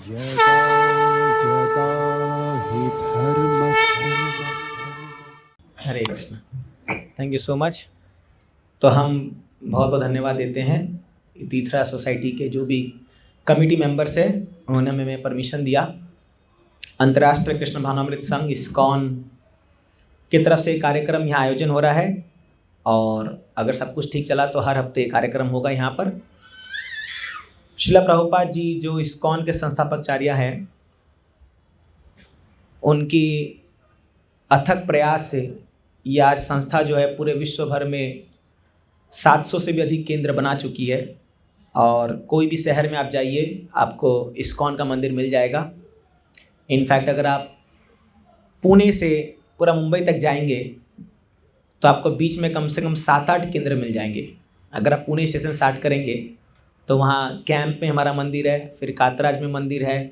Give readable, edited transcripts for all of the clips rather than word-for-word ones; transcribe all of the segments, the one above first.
यदा यदा हि धर्मस्य। Hare Krishna. Thank you so much. तो हम बहुत बहुत धन्यवाद देते हैं तीर्थरा सोसाइटी के जो भी कमिटी मेंबर्स हैं, उन्होंने हमें परमिशन दिया। अंतर्राष्ट्रीय कृष्ण भावनामृत संघ इस्कॉन की तरफ से कार्यक्रम यहाँ आयोजन हो रहा है और अगर सब कुछ ठीक चला तो हर हफ्ते कार्यक्रम होगा यहाँ पर। श्रील प्रभुपाद जी जो इस्कॉन के संस्थापकचार्य हैं, उनकी अथक प्रयास से ये आज संस्था जो है पूरे विश्व भर में 700 से भी अधिक केंद्र बना चुकी है और कोई भी शहर में आप जाइए आपको इस्कॉन का मंदिर मिल जाएगा। इनफैक्ट अगर आप पुणे से पूरा मुंबई तक जाएंगे तो आपको बीच में कम से कम 7-8 केंद्र मिल जाएंगे। अगर आप पुणे स्टेशन स्टार्ट करेंगे तो वहाँ कैंप में हमारा मंदिर है, फिर कातराज में मंदिर है,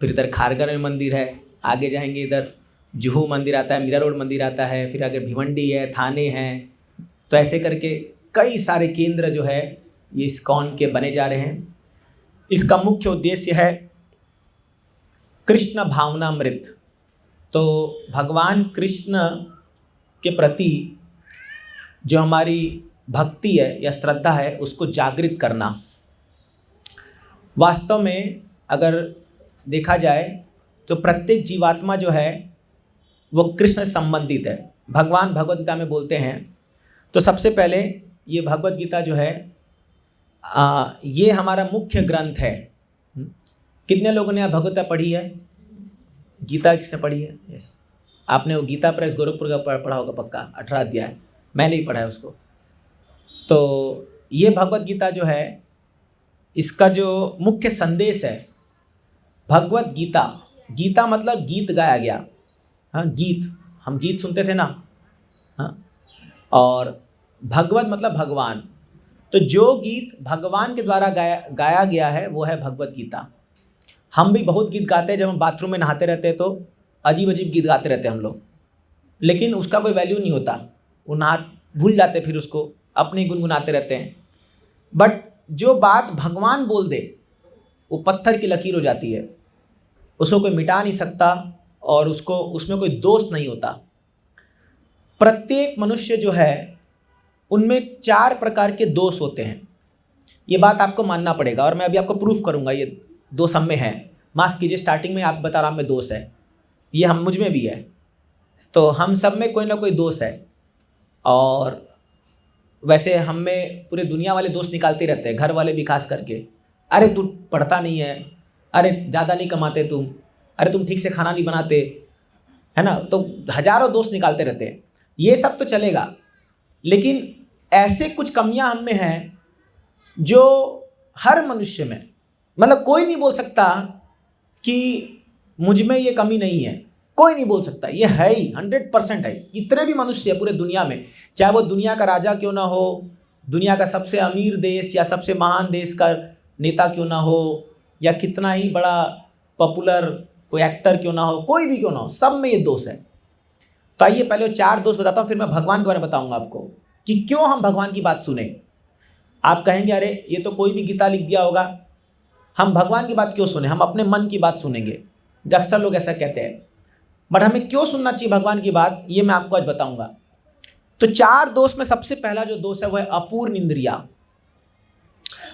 फिर इधर खारगर में मंदिर है, आगे जाएंगे इधर जुहू मंदिर आता है, मीरा रोड मंदिर आता है, फिर आगे भिवंडी है, थाने हैं। तो ऐसे करके कई सारे केंद्र जो है ये इस्कॉन के बने जा रहे हैं। इसका मुख्य उद्देश्य है कृष्ण भावनामृत। तो भगवान कृष्ण के प्रति जो हमारी भक्ति है या श्रद्धा है उसको जागृत करना। वास्तव में अगर देखा जाए तो प्रत्येक जीवात्मा जो है वो कृष्ण संबंधित है। भगवान भगवद गीता में बोलते हैं। तो सबसे पहले ये भगवद गीता जो है ये हमारा मुख्य ग्रंथ है। कितने लोगों ने भगवद गीता पढ़ी है? गीता किसने पढ़ी है? यस, आपने वो गीता प्रेस गोरखपुर का पढ़ा होगा पक्का, 18 अध्याय। मैंने ही पढ़ा है उसको। तो ये भगवद गीता जो है इसका जो मुख्य संदेश है, भगवद गीता, गीता मतलब गीत गाया गया। हाँ, गीत, हम गीत सुनते थे ना। हाँ, और भगवद मतलब भगवान। तो जो गीत भगवान के द्वारा गाया गया है वो है भगवद गीता। हम भी बहुत गीत गाते हैं। जब हम बाथरूम में नहाते रहते हैं तो अजीब अजीब गीत गाते रहते हैं हम लोग, लेकिन उसका कोई वैल्यू नहीं होता। वो नहा भूल जाते, फिर उसको अपने गुनगुनाते रहते हैं। बट जो बात भगवान बोल दे वो पत्थर की लकीर हो जाती है, उसको कोई मिटा नहीं सकता और उसको उसमें कोई दोष नहीं होता। प्रत्येक मनुष्य जो है उनमें 4 प्रकार के दोष होते हैं। ये बात आपको मानना पड़ेगा और मैं अभी आपको प्रूफ करूंगा। ये दोष हम में है। माफ़ कीजिए, स्टार्टिंग में आप बता रहा में दोष है, ये हम मुझ में भी है। तो हम सब में कोई ना कोई दोष है और वैसे हम में पूरे दुनिया वाले दोस्त निकालते रहते हैं, घर वाले भी खास करके। अरे तू पढ़ता नहीं है, अरे ज़्यादा नहीं कमाते तुम, अरे तुम ठीक से खाना नहीं बनाते, है ना। तो हजारों दोस्त निकालते रहते हैं। ये सब तो चलेगा, लेकिन ऐसे कुछ कमियां हम में हैं जो हर मनुष्य में, मतलब कोई नहीं बोल सकता कि मुझ में ये कमी नहीं है। कोई नहीं बोल सकता, ये है ही, 100% है। इतने भी मनुष्य पूरे दुनिया में, चाहे वो दुनिया का राजा क्यों ना हो, दुनिया का सबसे अमीर देश या सबसे महान देश का नेता क्यों ना हो, या कितना ही बड़ा पॉपुलर कोई एक्टर क्यों ना हो, कोई भी क्यों ना हो, सब में ये दोष है। तो आइए पहले 4 दोष बताता हूँ, फिर मैं भगवान के बारे में बताऊँगा आपको कि क्यों हम भगवान की बात सुने। आप कहेंगे अरे ये तो कोई भी गीता लिख दिया होगा, हम भगवान की बात क्यों सुने, हम अपने मन की बात सुनेंगे। अक्सर लोग ऐसा कहते हैं। बट हमें क्यों सुनना चाहिए भगवान की बात, ये मैं आपको आज बताऊंगा। तो 4 दोष में सबसे पहला जो दोष है वो है अपूर्ण इंद्रिया।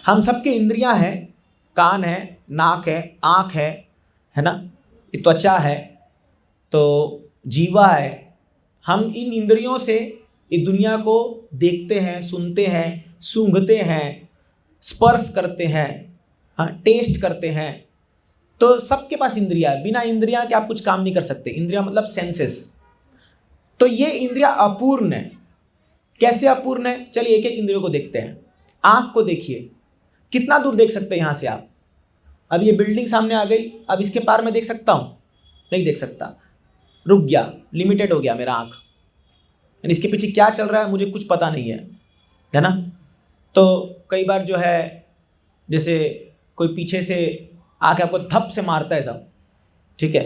हम सबके इंद्रियां हैं, कान है, नाक है, आँख है ना, ये त्वचा है, तो जीवा है। हम इन इंद्रियों से इस दुनिया को देखते हैं, सुनते हैं, सूंघते हैं, स्पर्श करते हैं, हाँ, टेस्ट करते हैं। तो सबके पास इंद्रिया है। बिना इंद्रिया के आप कुछ काम नहीं कर सकते। इंद्रिया मतलब सेंसेस। तो ये इंद्रिया अपूर्ण है। कैसे अपूर्ण है? चलिए एक एक इंद्रियों को देखते हैं। आँख को देखिए, कितना दूर देख सकते हैं यहाँ से आप। अब ये बिल्डिंग सामने आ गई, अब इसके पार में देख सकता हूँ? नहीं देख सकता, रुक गया, लिमिटेड हो गया मेरा आँख। यानी इसके पीछे क्या चल रहा है मुझे कुछ पता नहीं है ना। तो कई बार जो है जैसे कोई पीछे से आके आपको धप से मारता है तब, ठीक है,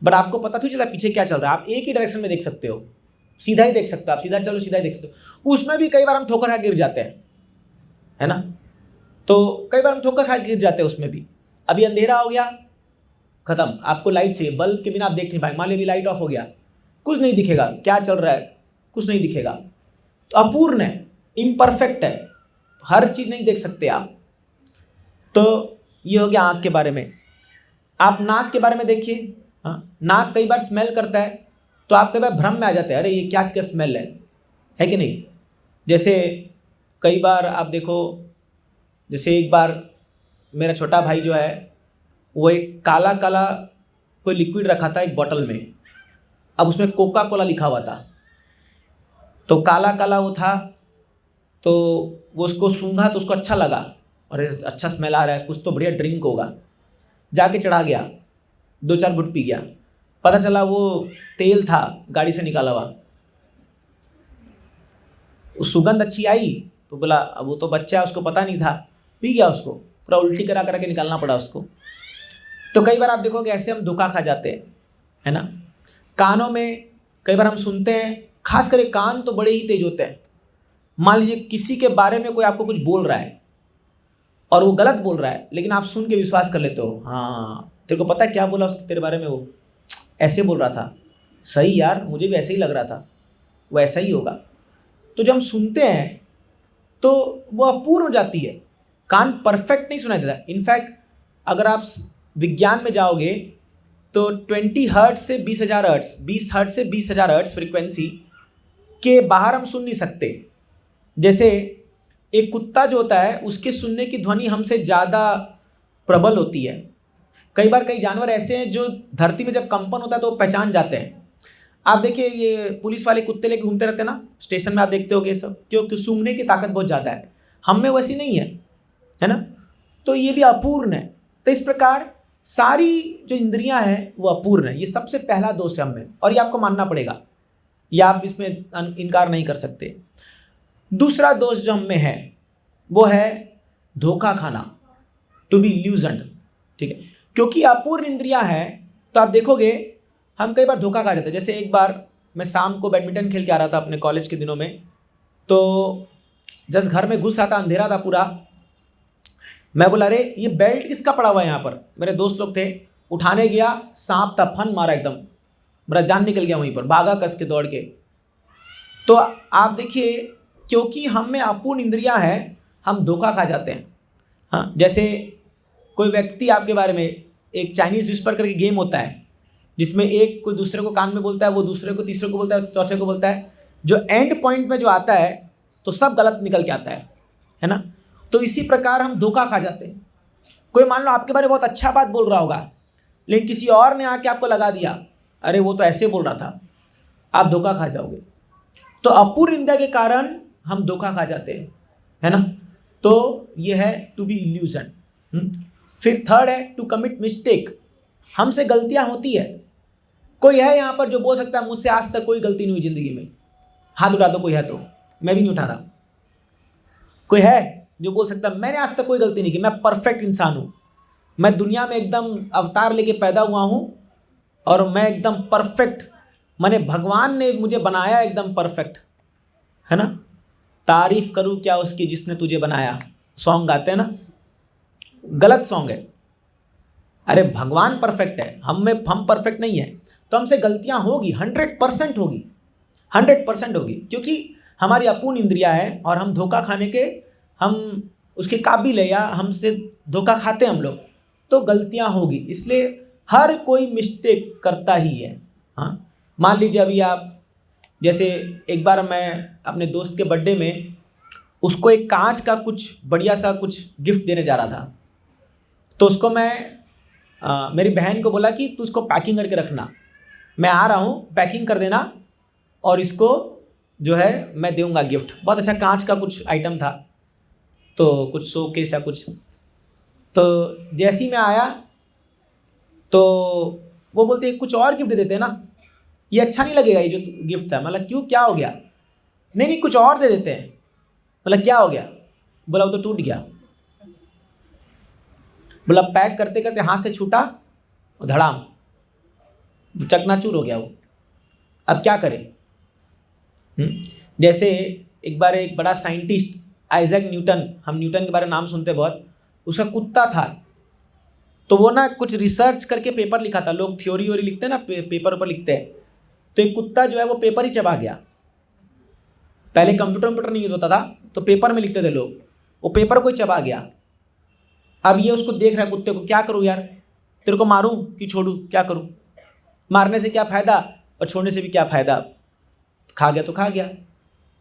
बट आपको पता तो चला पीछे क्या चल रहा है। आप एक ही डायरेक्शन में देख सकते हो, सीधा ही देख सकते हो, आप सीधा चलो सीधा ही देख सकते हो। उसमें भी कई बार हम ठोकर खा गिर जाते हैं, है ना। तो कई बार हम ठोकर खा गिर जाते हैं उसमें भी। अभी अंधेरा हो गया, खत्म। आपको लाइट चाहिए, बल्ब के बिना आप देख नहीं पाएंगे। मान लीजिए लाइट ऑफ हो गया, कुछ नहीं दिखेगा, क्या चल रहा है कुछ नहीं दिखेगा। तो अपूर्ण है, इम्परफेक्ट है, हर चीज नहीं देख सकते आप। तो ये हो गया आँख के बारे में। आप नाक के बारे में देखिए। हाँ, नाक कई बार स्मेल करता है तो आप कई बार भ्रम में आ जाते हैं, अरे ये क्या चीज़ का स्मेल है कि नहीं। जैसे कई बार आप देखो, जैसे एक बार मेरा छोटा भाई जो है वो एक काला काला कोई लिक्विड रखा था एक बोतल में, अब उसमें कोका कोला लिखा हुआ था। तो काला काला वो था, तो वो उसको सूंघा तो उसको अच्छा लगा, अरे अच्छा स्मेल आ रहा है, कुछ तो बढ़िया ड्रिंक होगा। जाके चढ़ा गया, 2-4 घुट पी गया, पता चला वो तेल था गाड़ी से निकाला हुआ। उस सुगंध अच्छी आई तो बोला, अब वो तो बच्चा है उसको पता नहीं था, पी गया, उसको पूरा उल्टी करा करा के निकालना पड़ा उसको। तो कई बार आप देखोगे ऐसे हम धोखा खा जाते हैं, है ना। कानों में कई बार हम सुनते हैं, खास करके कान तो बड़े ही तेज होते हैं। मान लीजिए किसी के बारे में कोई आपको कुछ बोल रहा है और वो गलत बोल रहा है, लेकिन आप सुन के विश्वास कर लेते हो, हाँ तेरे को पता है क्या बोला उसके तेरे बारे में, वो ऐसे बोल रहा था, सही यार मुझे भी ऐसे ही लग रहा था, वो ऐसा ही होगा। तो जब हम सुनते हैं तो वो अपूर्ण हो जाती है, कान परफेक्ट नहीं सुनाई देता। इनफैक्ट अगर आप विज्ञान में जाओगे तो 20 हर्ट्ज से 20,000 हर्ट्ज, 20 हर्ट्ज से 20,000 हर्ट्ज फ्रीक्वेंसी के बाहर हम सुन नहीं सकते। जैसे एक कुत्ता जो होता है उसके सुनने की ध्वनि हमसे ज़्यादा प्रबल होती है। कई बार कई जानवर ऐसे हैं जो धरती में जब कंपन होता है तो वो पहचान जाते हैं। आप देखिए ये पुलिस वाले कुत्ते लेके घूमते रहते हैं ना स्टेशन में, आप देखते होगे सब, क्योंकि सूंघने की ताकत बहुत ज़्यादा है, हम में वैसी नहीं है ना। तो ये भी अपूर्ण है। तो इस प्रकार सारी जो इंद्रियां हैं वो अपूर्ण है। ये सबसे पहला दोष है हम में, और ये आपको मानना पड़ेगा, या आप इसमें इनकार नहीं कर सकते। दूसरा दोष जो हम में है वो है धोखा खाना, टू बी इल्यूजन्ड, ठीक है। क्योंकि अपूर्ण इंद्रियां हैं तो आप देखोगे हम कई बार धोखा खा जाते हैं। जैसे एक बार मैं शाम को बैडमिंटन खेल के आ रहा था अपने कॉलेज के दिनों में, तो जस्ट घर में घुस आता, अंधेरा था पूरा। मैं बोला अरे ये बेल्ट किसका पड़ा हुआ है यहाँ पर, मेरे दोस्त लोग थे, उठाने गया, सांप था, फन मारा एकदम, मेरा जान निकल गया वहीं पर, भागा कस के दौड़ के। तो आप देखिए क्योंकि हम में अपूर्ण इंद्रियां हैं हम धोखा खा जाते हैं। हाँ, जैसे कोई व्यक्ति आपके बारे में, एक चाइनीज़ विस्पर करके गेम होता है जिसमें एक कोई दूसरे को कान में बोलता है, वो दूसरे को, तीसरे को बोलता है, चौथे को बोलता है, जो एंड पॉइंट में जो आता है तो सब गलत निकल के आता है ना। तो इसी प्रकार हम धोखा खा जाते हैं। कोई मान लो आपके बारे में बहुत अच्छा बात बोल रहा होगा, लेकिन किसी और ने आके आपको लगा दिया, अरे वो तो ऐसे बोल रहा था, आप धोखा खा जाओगे। तो अपूर्ण इंद्रिय के कारण हम धोखा खा जाते हैं, है ना। तो ये है टू बी इल्यूजन। फिर थर्ड है टू कमिट मिस्टेक, हमसे गलतियां होती है। कोई है यहाँ पर जो बोल सकता है मुझसे आज तक कोई गलती नहीं हुई जिंदगी में, हाथ उठा दो कोई है तो, मैं भी नहीं उठा रहा। कोई है जो बोल सकता है मैंने आज तक कोई गलती नहीं की, मैं परफेक्ट इंसान हूँ, मैं दुनिया में एकदम अवतार लेके पैदा हुआ हूँ और मैं एकदम परफेक्ट, माने भगवान ने मुझे बनाया एकदम परफेक्ट, है ना। तारीफ करूँ क्या उसकी जिसने तुझे बनाया, सॉन्ग गाते हैं ना, गलत सॉन्ग है। अरे भगवान परफेक्ट है, हम परफेक्ट नहीं है, तो हमसे गलतियां होगी, 100% होगी, 100% होगी, क्योंकि हमारी अपूर्ण इंद्रियां है और हम धोखा खाने के, हम उसके काबिल है, या हमसे धोखा खाते हैं हम लोग, तो गलतियां होगी। इसलिए हर कोई मिस्टेक करता ही है। हाँ, मान लीजिए अभी आप, जैसे एक बार मैं अपने दोस्त के बर्थडे में उसको एक कांच का कुछ बढ़िया सा कुछ गिफ्ट देने जा रहा था, तो उसको मैं मेरी बहन को बोला कि तू उसको पैकिंग करके रखना, मैं आ रहा हूँ, पैकिंग कर देना, और इसको जो है मैं दूंगा गिफ्ट। बहुत अच्छा कांच का कुछ आइटम था, तो कुछ शोकेस या कुछ। तो जैसे ही मैं आया तो वो बोलते कुछ और गिफ्ट दे देते हैं ना, ये अच्छा नहीं लगेगा, ये जो गिफ्ट था। मतलब क्यों, क्या हो गया? नहीं कुछ और दे देते हैं। मतलब क्या हो गया? बोला वो तो टूट गया। बोला पैक करते करते हाथ से छूटा, धड़ाम, चकनाचूर हो गया वो। अब क्या करें? जैसे एक बार एक बड़ा साइंटिस्ट आइजैक न्यूटन, हम न्यूटन के बारे में नाम सुनते बहुत, उसका कुत्ता था, तो वो ना कुछ रिसर्च करके पेपर लिखा था। लोग थ्योरी वोरी लिखते हैं ना, पेपर ऊपर लिखते हैं। तो एक कुत्ता जो है वो पेपर ही चबा गया। पहले कंप्यूटर नहीं यूज होता था, तो पेपर में लिखते थे लोग, वो पेपर को ही चबा गया। अब ये उसको देख रहा है कुत्ते को, क्या करूँ यार, तेरे को मारूं कि छोड़ूं, क्या करूं, मारने से क्या फ़ायदा और छोड़ने से भी क्या फ़ायदा, खा गया तो खा गया।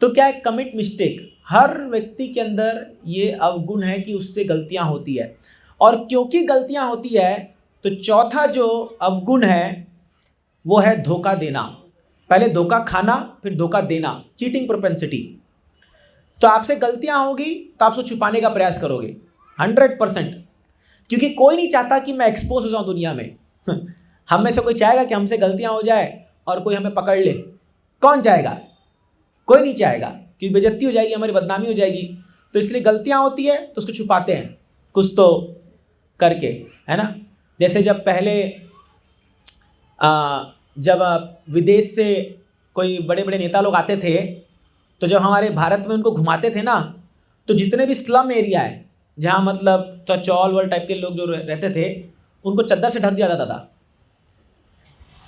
तो क्या है, कमिट मिस्टेक। हर व्यक्ति के अंदर ये अवगुण है कि उससे गलतियां होती है, और क्योंकि गलतियां होती है तो चौथा जो अवगुण है वो है धोखा देना। पहले धोखा खाना, फिर धोखा देना, चीटिंग प्रोपेंसिटी। तो आपसे गलतियां होगी तो आप उसको छुपाने का प्रयास करोगे 100%, क्योंकि कोई नहीं चाहता कि मैं एक्सपोज हो जाऊं दुनिया में। हम में से कोई चाहेगा कि हमसे गलतियां हो जाए और कोई हमें पकड़ ले? कौन चाहेगा? कोई नहीं चाहेगा, क्योंकि बेइज्जती हो जाएगी, हमारी बदनामी हो जाएगी। तो इसलिए गलतियां होती है तो उसको छुपाते हैं कुछ तो करके, है ना। जैसे जब पहले जब विदेश से कोई बड़े बड़े नेता लोग आते थे, तो जब हमारे भारत में उनको घुमाते थे ना, तो जितने भी स्लम एरिया है जहाँ मतलब तो चौल वल टाइप के लोग जो रहते थे, उनको चद्दर से ढक दिया जाता था।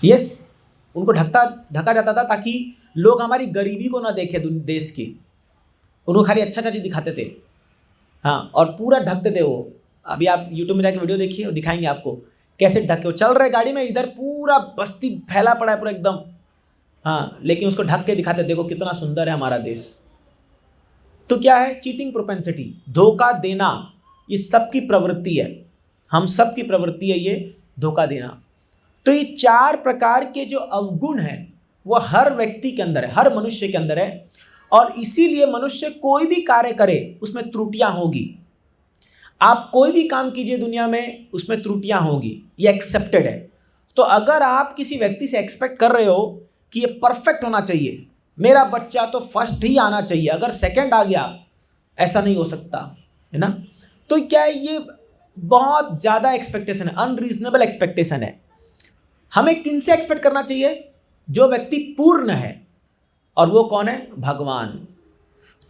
यस, उनको ढका जाता था ताकि लोग हमारी गरीबी को ना देखे देश की। उनको खाली अच्छा चीज़ दिखाते थे, हाँ, और पूरा ढकते थे वो। अभी आप यूट्यूब में जाके वीडियो देखिए, दिखाएंगे आपको कैसे ढके। वो चल रहे गाड़ी में, इधर पूरा बस्ती फैला पड़ा है पूरा एकदम, हाँ, लेकिन उसको ढक के दिखाते, देखो कितना सुंदर है हमारा देश। तो क्या है, चीटिंग प्रोपेंसिटी, धोखा देना, ये सबकी प्रवृत्ति है, हम सबकी प्रवृत्ति है ये धोखा देना। तो ये 4 प्रकार के जो अवगुण हैं वो हर व्यक्ति के अंदर है, हर मनुष्य के अंदर है, और इसीलिए मनुष्य कोई भी कार्य करे उसमें त्रुटियां होगी। आप कोई भी काम कीजिए दुनिया में, उसमें त्रुटियां होगी, ये एक्सेप्टेड है। तो अगर आप किसी व्यक्ति से एक्सपेक्ट कर रहे हो कि ये परफेक्ट होना चाहिए, मेरा बच्चा तो फर्स्ट ही आना चाहिए, अगर सेकंड आ गया ऐसा नहीं हो सकता, है ना। तो क्या है, ये बहुत ज़्यादा एक्सपेक्टेशन है, अनरीजनेबल एक्सपेक्टेशन है। हमें किन से एक्सपेक्ट करना चाहिए? जो व्यक्ति पूर्ण है, और वो कौन है? भगवान।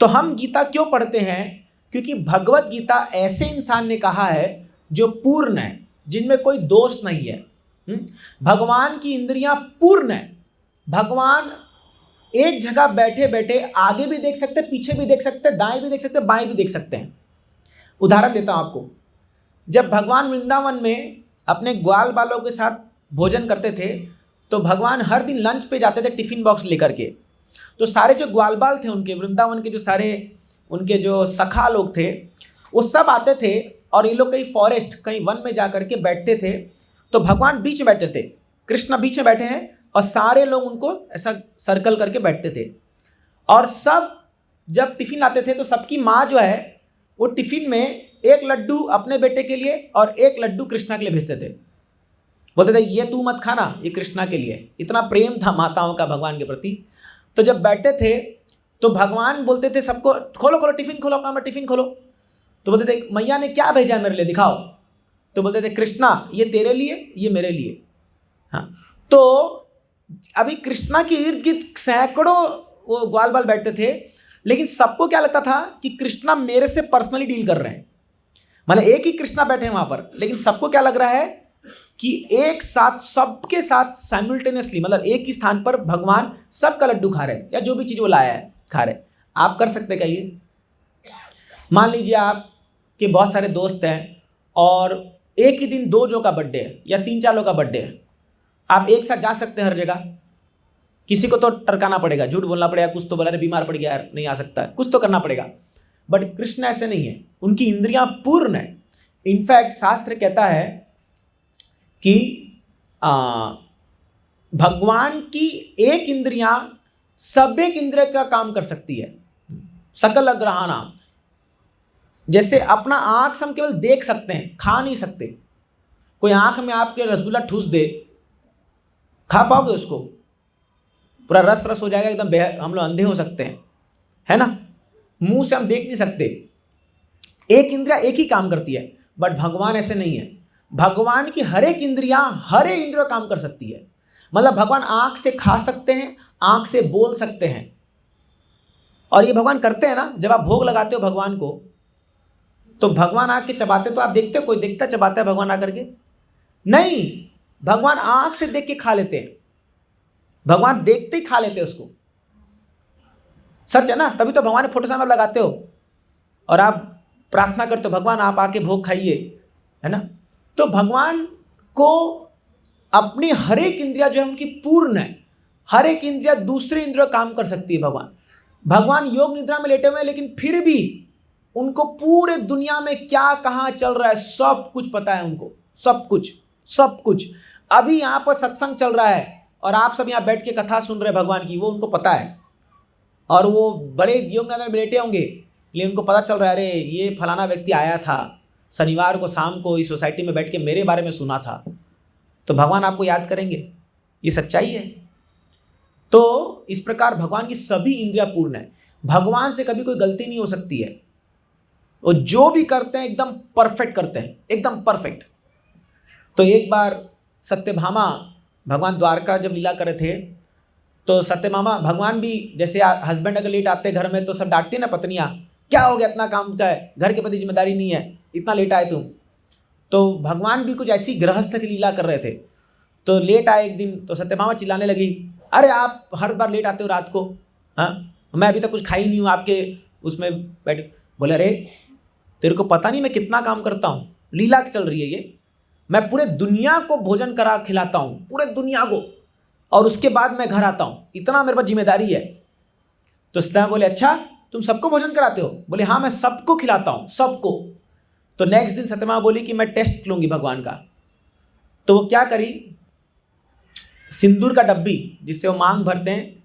तो हम गीता क्यों पढ़ते हैं? क्योंकि भगवत गीता ऐसे इंसान ने कहा है जो पूर्ण है, जिनमें कोई दोष नहीं है। भगवान की इंद्रियां पूर्ण है। भगवान एक जगह बैठे बैठे आगे भी देख सकते, पीछे भी देख सकते, दाएं भी देख सकते, बाएं भी देख सकते हैं। उदाहरण देता हूं आपको। जब भगवान वृंदावन में अपने ग्वाल बालों के साथ भोजन करते थे, तो भगवान हर दिन लंच पे जाते थे टिफिन बॉक्स लेकर के। तो सारे जो ग्वाल बाल थे उनके, वृंदावन के जो सारे उनके जो सखा लोग थे, वो सब आते थे, और ये लोग कहीं फॉरेस्ट, कहीं वन में जा करके बैठते थे। तो भगवान बीच में बैठते थे, कृष्ण बीच में बैठे हैं, और सारे लोग उनको ऐसा सर्कल करके बैठते थे। और सब जब टिफिन लाते थे तो सबकी माँ जो है वो टिफिन में एक लड्डू अपने बेटे के लिए और एक लड्डू कृष्णा के लिए भेजते थे। बोलते थे ये तू मत खाना, ये कृष्णा के लिए। इतना प्रेम था माताओं का भगवान के प्रति। तो जब बैठते थे तो भगवान बोलते थे सबको, खोलो खोलो टिफिन खोलो, अपना टिफिन खोलो। तो बोलते थे मैया ने क्या भेजा है मेरे लिए, दिखाओ। तो बोलते थे कृष्णा ये तेरे लिए, ये मेरे लिए। हाँ, तो अभी कृष्णा के इर्द गिर्द सैकड़ों वो ग्वाल बाल बैठते थे, लेकिन सबको क्या लगता था कि कृष्णा मेरे से पर्सनली डील कर रहे हैं। मतलब एक ही कृष्णा बैठे हैं वहाँ पर, लेकिन सबको क्या लग रहा है कि एक साथ सबके साथ साइमल्टेनियसली, मतलब एक ही स्थान पर भगवान सबका लड्डू खा रहे हैं, या जो भी चीज़ वो लाया है खा रहे। आप कर सकते क्या ये? मान लीजिए आपके बहुत सारे दोस्त हैं और एक ही दिन 2 लोगों का बर्थडे है या 3-4 लोगों का बर्थडे है। आप एक साथ जा सकते हैं हर जगह? किसी को तो टरकाना पड़ेगा, झूठ बोलना पड़ेगा, कुछ तो बोला अरे बीमार पड़ गया यार नहीं आ सकता, कुछ तो करना पड़ेगा। बट कृष्ण ऐसे नहीं है, उनकी इंद्रियां पूर्ण है। इनफैक्ट शास्त्र कहता है कि भगवान की एक इंद्रियां सब एक इंद्रिय का काम कर सकती है, सकल अग्रहाना। जैसे अपना आंख से हम केवल देख सकते हैं, खा नहीं सकते। कोई आंख में आपके रसगुल्ला ठूस दे, खा पाओगे उसको? पूरा रस रस हो जाएगा एकदम, हम लोग अंधे हो सकते हैं, है ना। मुंह से हम देख नहीं सकते, एक इंद्रिया एक ही काम करती है। बट भगवान ऐसे नहीं है। भगवान की हर एक इंद्रियां हर एक इंद्रिय काम कर सकती है। मतलब भगवान आंख से खा सकते हैं, आंख से बोल सकते हैं। और ये भगवान करते हैं ना, जब आप भोग लगाते हो भगवान को, तो भगवान आके चबाते तो आप देखते हो, कोई देखता चबाता है भगवान आकर के? नहीं, भगवान आंख से देख के खा लेते हैं, भगवान देखते ही खा लेते हैं उसको। सच है ना? तभी तो भगवान फोटो सामने लगाते हो और आप प्रार्थना करते हो भगवान आप आके भोग खाइए, है ना? तो भगवान को अपनी हर एक इंद्रिया जो है उनकी पूर्ण है, हर एक इंद्रिया दूसरी इंद्रिया काम कर सकती है। भगवान योग निद्रा में लेटे हुए हैं, लेकिन फिर भी उनको पूरे दुनिया में क्या कहाँ चल रहा है सब कुछ पता है उनको, सब कुछ। अभी यहाँ पर सत्संग चल रहा है और आप सब यहाँ बैठ के कथा सुन रहे हैं भगवान की, वो उनको पता है। और वो बड़े योग निद्रा में लेटे होंगे, लेकिन उनको पता चल रहा है अरे ये फलाना व्यक्ति आया था शनिवार को शाम को इस सोसाइटी में बैठ के मेरे बारे में सुना था, तो भगवान आपको याद करेंगे। ये सच्चाई है। तो इस प्रकार भगवान की सभी इंद्रियां पूर्ण है, भगवान से कभी कोई गलती नहीं हो सकती है। वो जो भी करते हैं एकदम परफेक्ट करते हैं, एकदम परफेक्ट। तो एक बार सत्यभामा भगवान द्वारका जब लीला कर रहे थे, तो सत्यभामा भगवान भी जैसे हस्बैंड अगर लेट आते घर में तो सब डांटती ना पत्नियां, क्या हो गया इतना काम होता है, घर के प्रति जिम्मेदारी नहीं है, इतना लेट आए तुम। तो भगवान भी कुछ ऐसी गृहस्थ की लीला कर रहे थे। तो लेट आए एक दिन, तो सत्यभामा चिल्लाने लगी, अरे आप हर बार लेट आते हो रात को, हाँ मैं अभी तक कुछ खाई नहीं हूँ आपके उसमें बैठे। बोले अरे तेरे को पता नहीं मैं कितना काम करता हूँ, लीला चल रही है ये, मैं पूरे दुनिया को भोजन करा खिलाता हूँ, पूरे दुनिया को, और उसके बाद मैं घर आता हूँ, इतना मेरे पास जिम्मेदारी है। तो सत्यभामा बोले अच्छा तुम सबको भोजन कराते हो? बोले हाँ मैं सबको खिलाता हूँ, सबको। तो नेक्स्ट दिन सत्यभामा बोली कि मैं टेस्ट लूँगी भगवान का। तो वो क्या करी, सिंदूर का डब्बी जिससे वो मांग भरते हैं,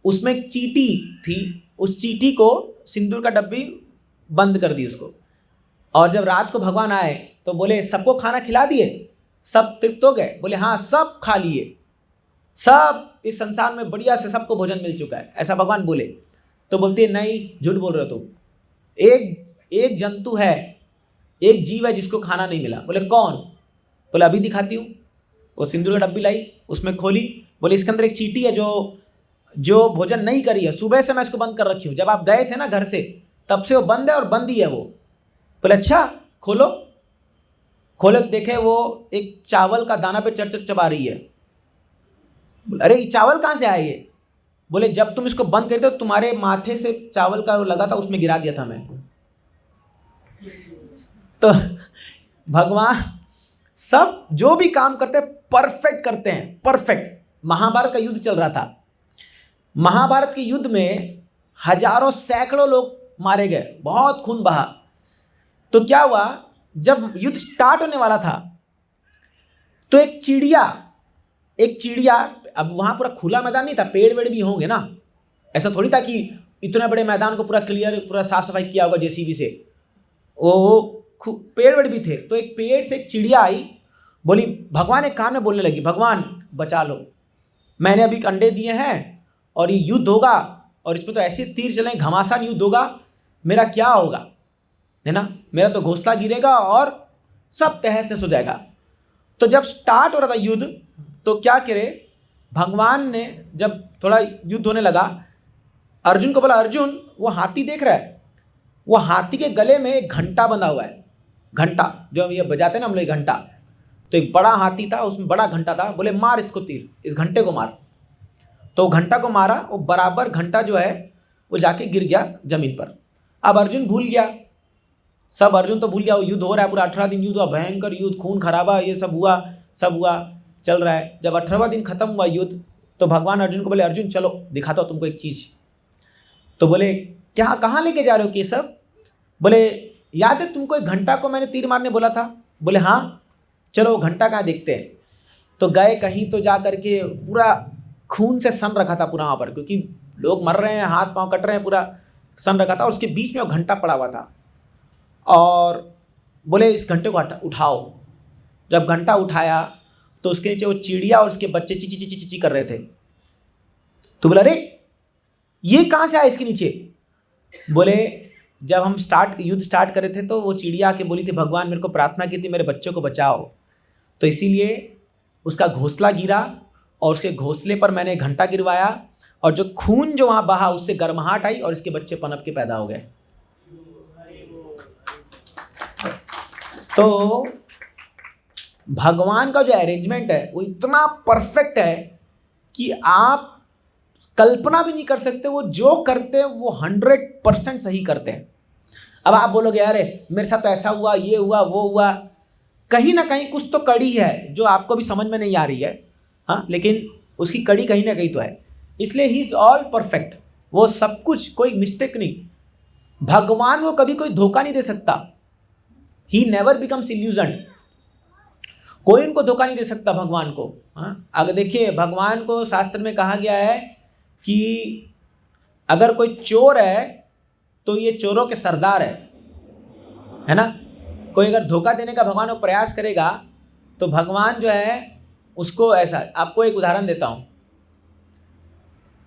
उसमें एक चीटी थी, उस चीटी को सिंदूर का डब्बी बंद कर दी उसको। और जब रात को भगवान आए तो बोले सबको खाना खिला दिए, सब तृप्त हो गए? बोले हाँ सब खा लिए, सब इस संसार में बढ़िया से सबको भोजन मिल चुका है, ऐसा भगवान बोले। तो बोलती है नहीं झूठ बोल रहे हो तुम, एक जंतु है, एक जीव है जिसको खाना नहीं मिला। बोले कौन? बोले अभी दिखाती हूँ। वो सिंदूर का डब्बी लाई, उसमें खोली, बोले इसके अंदर एक चीटी है जो भोजन नहीं करी है, सुबह से मैं इसको बंद कर रखी हूँ, जब आप गए थे ना घर से तब से वो बंद है और बंद ही है वो। बोले अच्छा खोलो तो देखे वो एक चावल का दाना पे चबा रही है। अरे ये चावल कहाँ से आए ये? बोले जब तुम इसको बंद करते तो तुम्हारे माथे से चावल का लगा था, उसमें गिरा दिया था मैं। तो भगवान सब जो भी काम करते हैं परफेक्ट करते हैं, परफेक्ट। महाभारत का युद्ध चल रहा था, महाभारत के युद्ध में हजारों सैकड़ों लोग मारे गए, बहुत खून बहा। तो क्या हुआ, जब युद्ध स्टार्ट होने वाला था तो एक चिड़िया, अब वहाँ पूरा खुला मैदान नहीं था, पेड़ वेड़ भी होंगे ना, ऐसा थोड़ी था कि इतने बड़े मैदान को पूरा क्लियर पूरा साफ सफाई किया होगा जेसीबी से, वो पेड़ वेड़ भी थे। तो एक पेड़ से एक चिड़िया आई, बोली भगवान एक कान में बोलने लगी, भगवान बचा लो, मैंने अभी अंडे दिए हैं और ये युद्ध होगा और इसमें तो ऐसे तीर चलें, घमासान युद्ध होगा, मेरा क्या होगा, है ना, मेरा तो घोंसला गिरेगा और सब तहस नहस हो जाएगा। तो जब स्टार्ट हो रहा था युद्ध तो क्या करे, भगवान ने जब थोड़ा युद्ध होने लगा, अर्जुन को बोला अर्जुन वो हाथी देख रहा है, वो हाथी के गले में एक घंटा बंधा हुआ है, घंटा जो हम ये बजाते हैं ना हम लोग घंटा, तो एक बड़ा हाथी था उसमें बड़ा घंटा था। बोले मार इसको तीर, इस घंटे को मार। तो घंटा को मारा, वो बराबर घंटा जो है वो जाके गिर गया जमीन पर। अब अर्जुन भूल गया, सब अर्जुन तो भूल गया, वो युद्ध हो रहा है पूरा 18 दिन युद्ध हुआ, भयंकर युद्ध, खून खराबा ये सब हुआ चल रहा है। जब 18वां दिन खत्म हुआ युद्ध तो भगवान अर्जुन को बोले अर्जुन चलो दिखाता हूँ तुमको एक चीज़। तो बोले क्या, कहाँ लेके जा रहे हो केशव? बोले याद है तुमको एक घंटा को मैंने तीर मारने बोला था? बोले हाँ चलो घंटा कहाँ देखते हैं। तो गए कहीं तो जा करके पूरा खून से सन रखा था पूरा वहाँ पर, क्योंकि लोग मर रहे हैं, हाथ पाँव कट रहे हैं, पूरा सन रखा था और उसके बीच में वो घंटा पड़ा हुआ था। और बोले इस घंटे को उठाओ। जब घंटा उठाया तो उसके नीचे वो चिड़िया और उसके बच्चे ची ची ची ची ची कर रहे थे। तो बोला अरे ये कहाँ से आया इसके नीचे? बोले जब हम युद्ध स्टार्ट कर रहे थे तो वो चिड़िया आके बोली थी भगवान मेरे को प्रार्थना की थी मेरे बच्चों को बचाओ, तो इसीलिए उसका घोंसला गिरा और उसके घोंसले पर मैंने घंटा गिरवाया और जो खून जो वहाँ बहा उससे गर्माहट आई और इसके बच्चे पनप के पैदा हो गए। तो भगवान का जो अरेंजमेंट है वो इतना परफेक्ट है कि आप कल्पना भी नहीं कर सकते। वो जो करते हैं वो 100% सही करते हैं। अब आप बोलोगे अरे मेरे साथ तो ऐसा हुआ, ये हुआ, वो हुआ, कहीं ना कहीं कुछ तो कड़ी है जो आपको भी समझ में नहीं आ रही है, हाँ, लेकिन उसकी कड़ी कहीं ना कहीं तो है। इसलिए ही इज ऑल परफेक्ट, वो सब कुछ, कोई मिस्टेक नहीं। भगवान को कभी कोई धोखा नहीं दे सकता। He never becomes illusion. कोई उनको धोखा नहीं दे सकता भगवान को। हाँ, अगर देखिए भगवान को शास्त्र में कहा गया है कि अगर कोई चोर है तो ये चोरों के सरदार है ना। कोई अगर धोखा देने का भगवान को प्रयास करेगा तो भगवान जो है उसको ऐसा, आपको एक उदाहरण देता हूँ।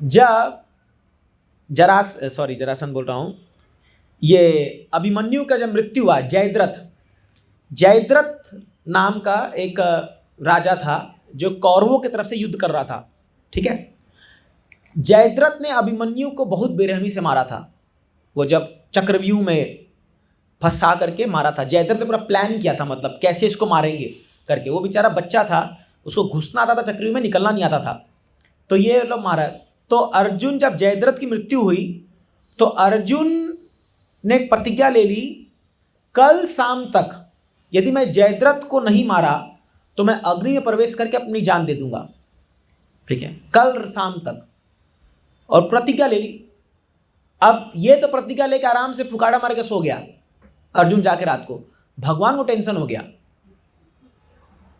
जब जरासन बोल रहा हूँ, ये अभिमन्यु का जब मृत्यु हुआ, जयद्रथ नाम का एक राजा था जो कौरवों की तरफ से युद्ध कर रहा था, ठीक है। जयद्रथ ने अभिमन्यु को बहुत बेरहमी से मारा था। वो जब चक्रव्यूह में फंसा करके मारा था, जयद्रथ ने पूरा प्लान किया था, मतलब कैसे इसको मारेंगे करके। वो बेचारा बच्चा था, उसको घुसना आता था चक्रव्यूह में, निकलना नहीं आता था, तो ये लोग मारा। तो अर्जुन, जब जयद्रथ की मृत्यु हुई तो अर्जुन ने एक प्रतिज्ञा ले ली, कल शाम तक यदि मैं जयद्रथ को नहीं मारा तो मैं अग्नि में प्रवेश करके अपनी जान दे दूंगा, ठीक है, कल शाम तक। और प्रतिज्ञा ले ली। अब ये तो प्रतिज्ञा लेके आराम से फुकाड़ा मार के सो गया अर्जुन जाके रात को। भगवान को टेंशन हो गया।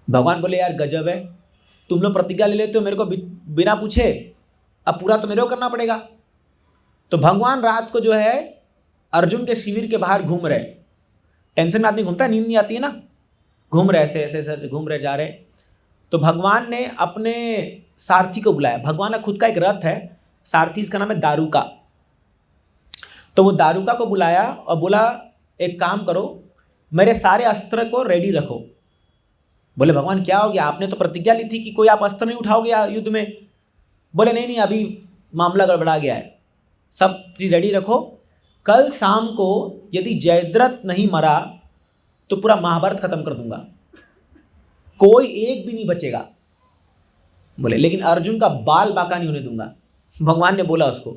भगवान बोले यार गजब है, तुम लोग प्रतिज्ञा ले लेते हो मेरे को बिना पूछे, अब पूरा तो मेरे को करना पड़ेगा। तो भगवान रात को जो है अर्जुन के शिविर के बाहर घूम रहे। टेंशन में आदमी घूमता है, नींद नहीं आती है ना, घूम रहे ऐसे ऐसे ऐसे घूम रहे जा रहे। तो भगवान ने अपने सारथी को बुलाया। भगवान का खुद का एक रथ है, सारथी इसका नाम है दारुका। तो वो दारुका को बुलाया और बोला एक काम करो, मेरे सारे अस्त्र को रेडी रखो। बोले भगवान क्या हो गया, आपने तो प्रतिज्ञा ली थी कि कोई आप अस्त्र नहीं उठाओगे युद्ध में। बोले नहीं नहीं, अभी मामला गड़बड़ा गया है, सब चीज़ रेडी रखो, कल शाम को यदि जयद्रथ नहीं मरा तो पूरा महाभारत खत्म कर दूंगा, कोई एक भी नहीं बचेगा। बोले लेकिन अर्जुन का बाल बाका नहीं होने दूंगा, भगवान ने बोला उसको।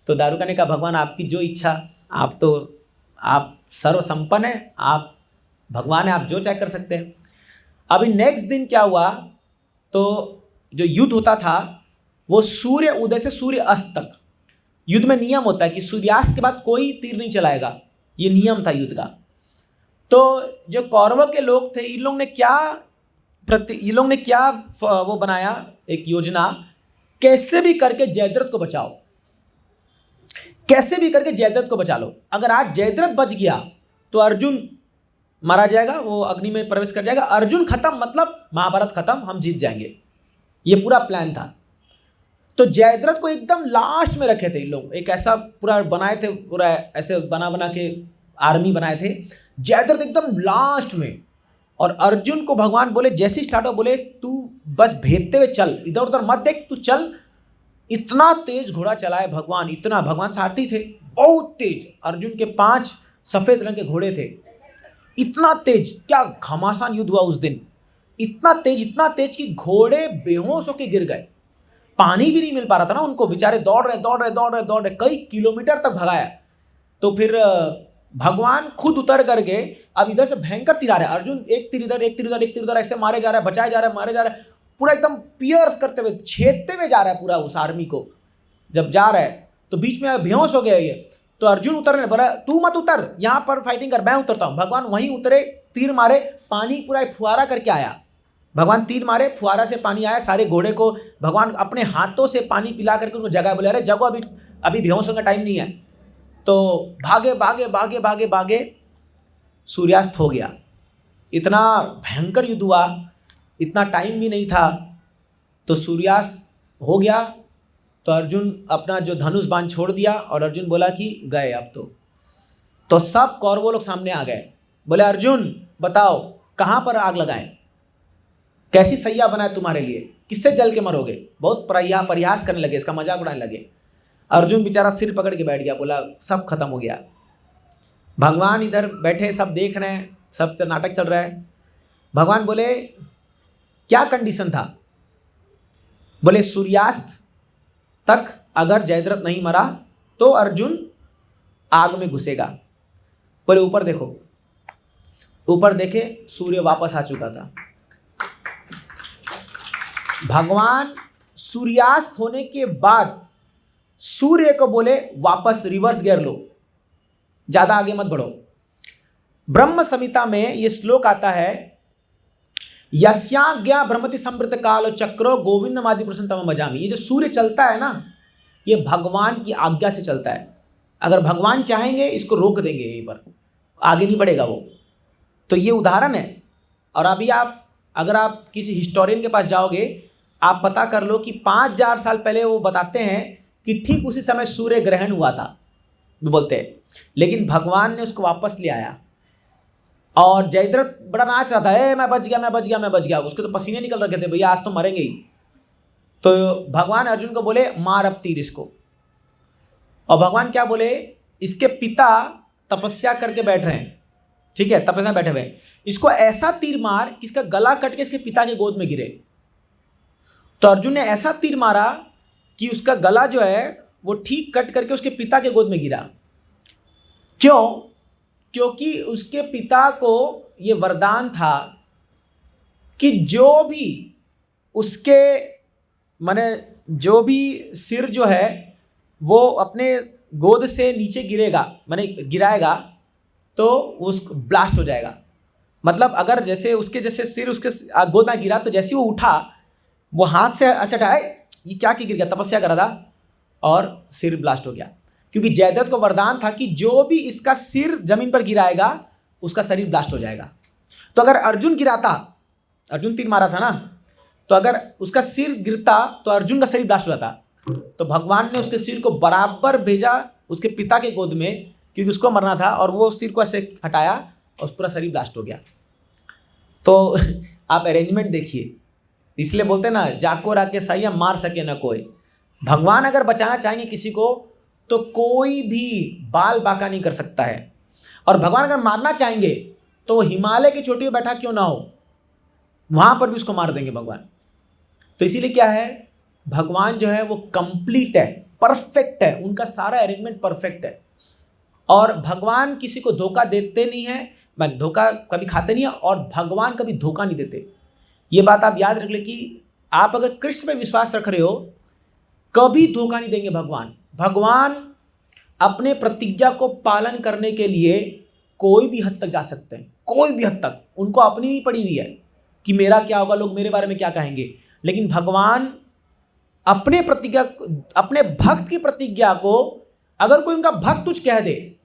तो दारुका ने कहा भगवान आपकी जो इच्छा, आप सर्वसंपन्न है, आप भगवान है, आप जो चाहे कर सकते हैं। अभी नेक्स्ट दिन क्या हुआ, तो जो युद्ध होता था वो सूर्य उदय से सूर्य अस्त तक। युद्ध में नियम होता है कि सूर्यास्त के बाद कोई तीर नहीं चलाएगा, ये नियम था युद्ध का। तो जो कौरवों के लोग थे, इन लोग ने क्या वो बनाया एक योजना, कैसे भी करके जयद्रथ को बचाओ, कैसे भी करके जयद्रथ को बचा लो। अगर आज जयद्रथ बच गया तो अर्जुन मारा जाएगा, वो अग्नि में प्रवेश कर जाएगा, अर्जुन खत्म, मतलब महाभारत खत्म, हम जीत जाएंगे। ये पूरा प्लान था। तो जयद्रथ को एकदम लास्ट में रखे थे इन लोग, एक ऐसा पूरा बनाए थे, पूरा ऐसे बना के आर्मी बनाए थे, जयद्रथ एकदम लास्ट में। और अर्जुन को भगवान बोले जैसे ही स्टार्ट हो, बोले तू बस भेजते हुए चल, इधर उधर मत देख, तू चल। इतना तेज घोड़ा चलाए भगवान, इतना, भगवान सारथी थे, बहुत तेज। अर्जुन के 5 सफेद रंग के घोड़े थे, इतना तेज, क्या घमासान युद्ध हुआ उस दिन। इतना तेज कि घोड़े बेहोश होके गिर गए, पानी भी नहीं मिल पा रहा था ना उनको, बेचारे दौड़ रहे, कई किलोमीटर तक भगाया। तो फिर भगवान खुद उतर करके अब इधर से भयंकर तीर आ रहा है, अर्जुन एक तीर इधर ऐसे मारे जा रहा है, बचाए जा रहा है, मारे जा रहा है, पूरा एकदम पियर्स करते हुए, छेदते हुए जा रहा है पूरा उस आर्मी को। जब जा रहा है तो बीच में बेहोश हो गया ये। तो अर्जुन उतरने बोला तू मत उतर, यहाँ पर फाइटिंग कर, मैं उतरता हूँ। भगवान वहीं उतरे, तीर मारे, पानी पूरा फुहारा करके आया। भगवान तीर मारे, फुहारा से पानी आया, सारे घोड़े को भगवान अपने हाथों से पानी पिला करके उसको जगह, बोले अरे जगो, अभी बेहोश होने का टाइम नहीं है। तो भागे, सूर्यास्त हो गया। इतना भयंकर युद्ध हुआ, इतना टाइम भी नहीं था। तो सूर्यास्त हो गया तो अर्जुन अपना जो धनुष बाण छोड़ दिया और अर्जुन बोला कि गए अब तो सब कौरवों लोग सामने आ गए। बोले अर्जुन बताओ कहाँ पर आग लगाएं, कैसी सैया बनाए तुम्हारे लिए, किससे जल के मरोगे। बहुत परिहास करने लगे, इसका मजाक उड़ाने लगे। अर्जुन बेचारा सिर पकड़ के बैठ गया, बोला सब खत्म हो गया। भगवान इधर बैठे, सब देख रहे हैं, सब नाटक चल रहा है। भगवान बोले क्या कंडीशन था? बोले सूर्यास्त तक अगर जयद्रथ नहीं मरा तो अर्जुन आग में घुसेगा। बोले ऊपर देखो, ऊपर देखे सूर्य वापस आ चुका था। भगवान सूर्यास्त होने के बाद सूर्य को बोले वापस रिवर्स गियर लो, ज्यादा आगे मत बढ़ो। ब्रह्म संहिता में यह श्लोक आता है, यस्याज्ञा ब्रह्मति संवृत काल चक्रो गोविंदमादि पुरुषं तम भजामि। ये जो सूर्य चलता है ना, ये भगवान की आज्ञा से चलता है। अगर भगवान चाहेंगे इसको रोक देंगे, यहीं पर आगे नहीं बढ़ेगा वो। तो ये उदाहरण है। और अभी अगर आप किसी हिस्टोरियन के पास जाओगे, आप पता कर लो कि 5000 साल पहले वो बताते हैं कि ठीक उसी समय सूर्य ग्रहण हुआ था, वो बोलते हैं। लेकिन भगवान ने उसको वापस ले आया। और जयद्रथ बड़ा नाच रहा था, मैं बच गया, मैं बच गया, मैं बच गया। उसके तो पसीने निकल रखे थे, भैया आज तो मरेंगे ही। तो भगवान अर्जुन को बोले मार अब तीर इसको। और भगवान क्या बोले, इसके पिता तपस्या करके बैठ रहे हैं, ठीक है, तपस्या बैठे हुए, इसको ऐसा तीर मार कि इसका गला कट के इसके पिता की गोद में गिरे। तो अर्जुन ने ऐसा तीर मारा कि उसका गला जो है वो ठीक कट करके उसके पिता के गोद में गिरा। क्यों? क्योंकि उसके पिता को ये वरदान था कि जो भी उसके माने जो भी सिर जो है वो अपने गोद से नीचे गिरेगा, माने गिराएगा तो उस ब्लास्ट हो जाएगा। मतलब अगर जैसे उसके जैसे सिर उसके गोद में गिरा तो जैसे वो उठा, वो हाथ से ऐसे हटाए, ये क्या गिर गया, तपस्या करा था और सिर ब्लास्ट हो गया। क्योंकि जयद्रथ को वरदान था कि जो भी इसका सिर जमीन पर गिराएगा उसका शरीर ब्लास्ट हो जाएगा। तो अगर अर्जुन गिराता, अर्जुन तीर मारा था ना, तो अगर उसका सिर गिरता तो अर्जुन का शरीर ब्लास्ट हो जाता। तो भगवान ने उसके सिर को बराबर भेजा उसके पिता के गोद में, क्योंकि उसको मरना था, और वो सिर को ऐसे हटाया और पूरा शरीर ब्लास्ट हो गया। तो आप अरेंजमेंट देखिए, इसलिए बोलते हैं ना, जाको राके साइया मार सके ना कोई। भगवान अगर बचाना चाहेंगे किसी को तो कोई भी बाल बांका नहीं कर सकता है। और भगवान अगर मारना चाहेंगे तो वो हिमालय की चोटी पर बैठा क्यों ना हो, वहां पर भी उसको मार देंगे भगवान। तो इसीलिए क्या है, भगवान जो है वो कंप्लीट है, परफेक्ट है, उनका सारा अरेंजमेंट परफेक्ट है। और भगवान किसी को धोखा देते नहीं है, धोखा कभी खाते नहीं है, और भगवान कभी धोखा नहीं देते। ये बात आप याद रख ले कि आप अगर कृष्ण पे विश्वास रख रहे हो, कभी धोखा नहीं देंगे भगवान। भगवान अपने प्रतिज्ञा को पालन करने के लिए कोई भी हद तक जा सकते हैं, कोई भी हद तक। उनको अपनी नहीं पड़ी हुई है कि मेरा क्या होगा, लोग मेरे बारे में क्या कहेंगे। लेकिन भगवान अपने प्रतिज्ञा, अपने भक्त की प्रतिज्ञा को अगर कोई उनका भक्त कुछ कह दे,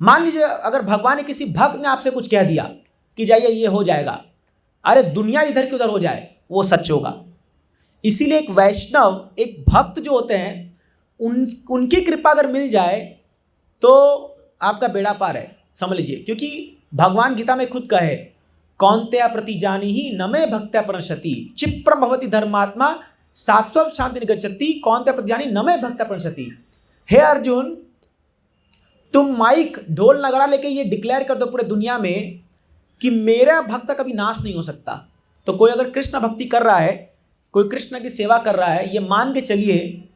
मान लीजिए अगर भगवान ने किसी भक्त ने आपसे कुछ कह दिया कि जाइए ये हो जाएगा, अरे दुनिया इधर की उधर हो जाए, वो सच होगा। इसीलिए एक वैष्णव, एक भक्त जो होते हैं, उनकी कृपा अगर मिल जाए तो आपका बेड़ा पार है, समझ लीजिए। क्योंकि भगवान गीता में खुद कहे, कौन्तेय प्रति जानी ही नमे भक्त्या प्रणश्यति क्षिप्रम भवति धर्मात्मा सात्वं शांति निगच्छति कौन्तेय प्रति जानी नमे भक्त्या प्रणश्यति। हे अर्जुन, तुम माइक ढोल नगाड़ा लेके ये डिक्लेयर कर दो पूरे दुनिया में कि मेरा भक्त कभी नाश नहीं हो सकता। तो कोई अगर कृष्ण भक्ति कर रहा है, कोई कृष्ण की सेवा कर रहा है, ये मान के चलिए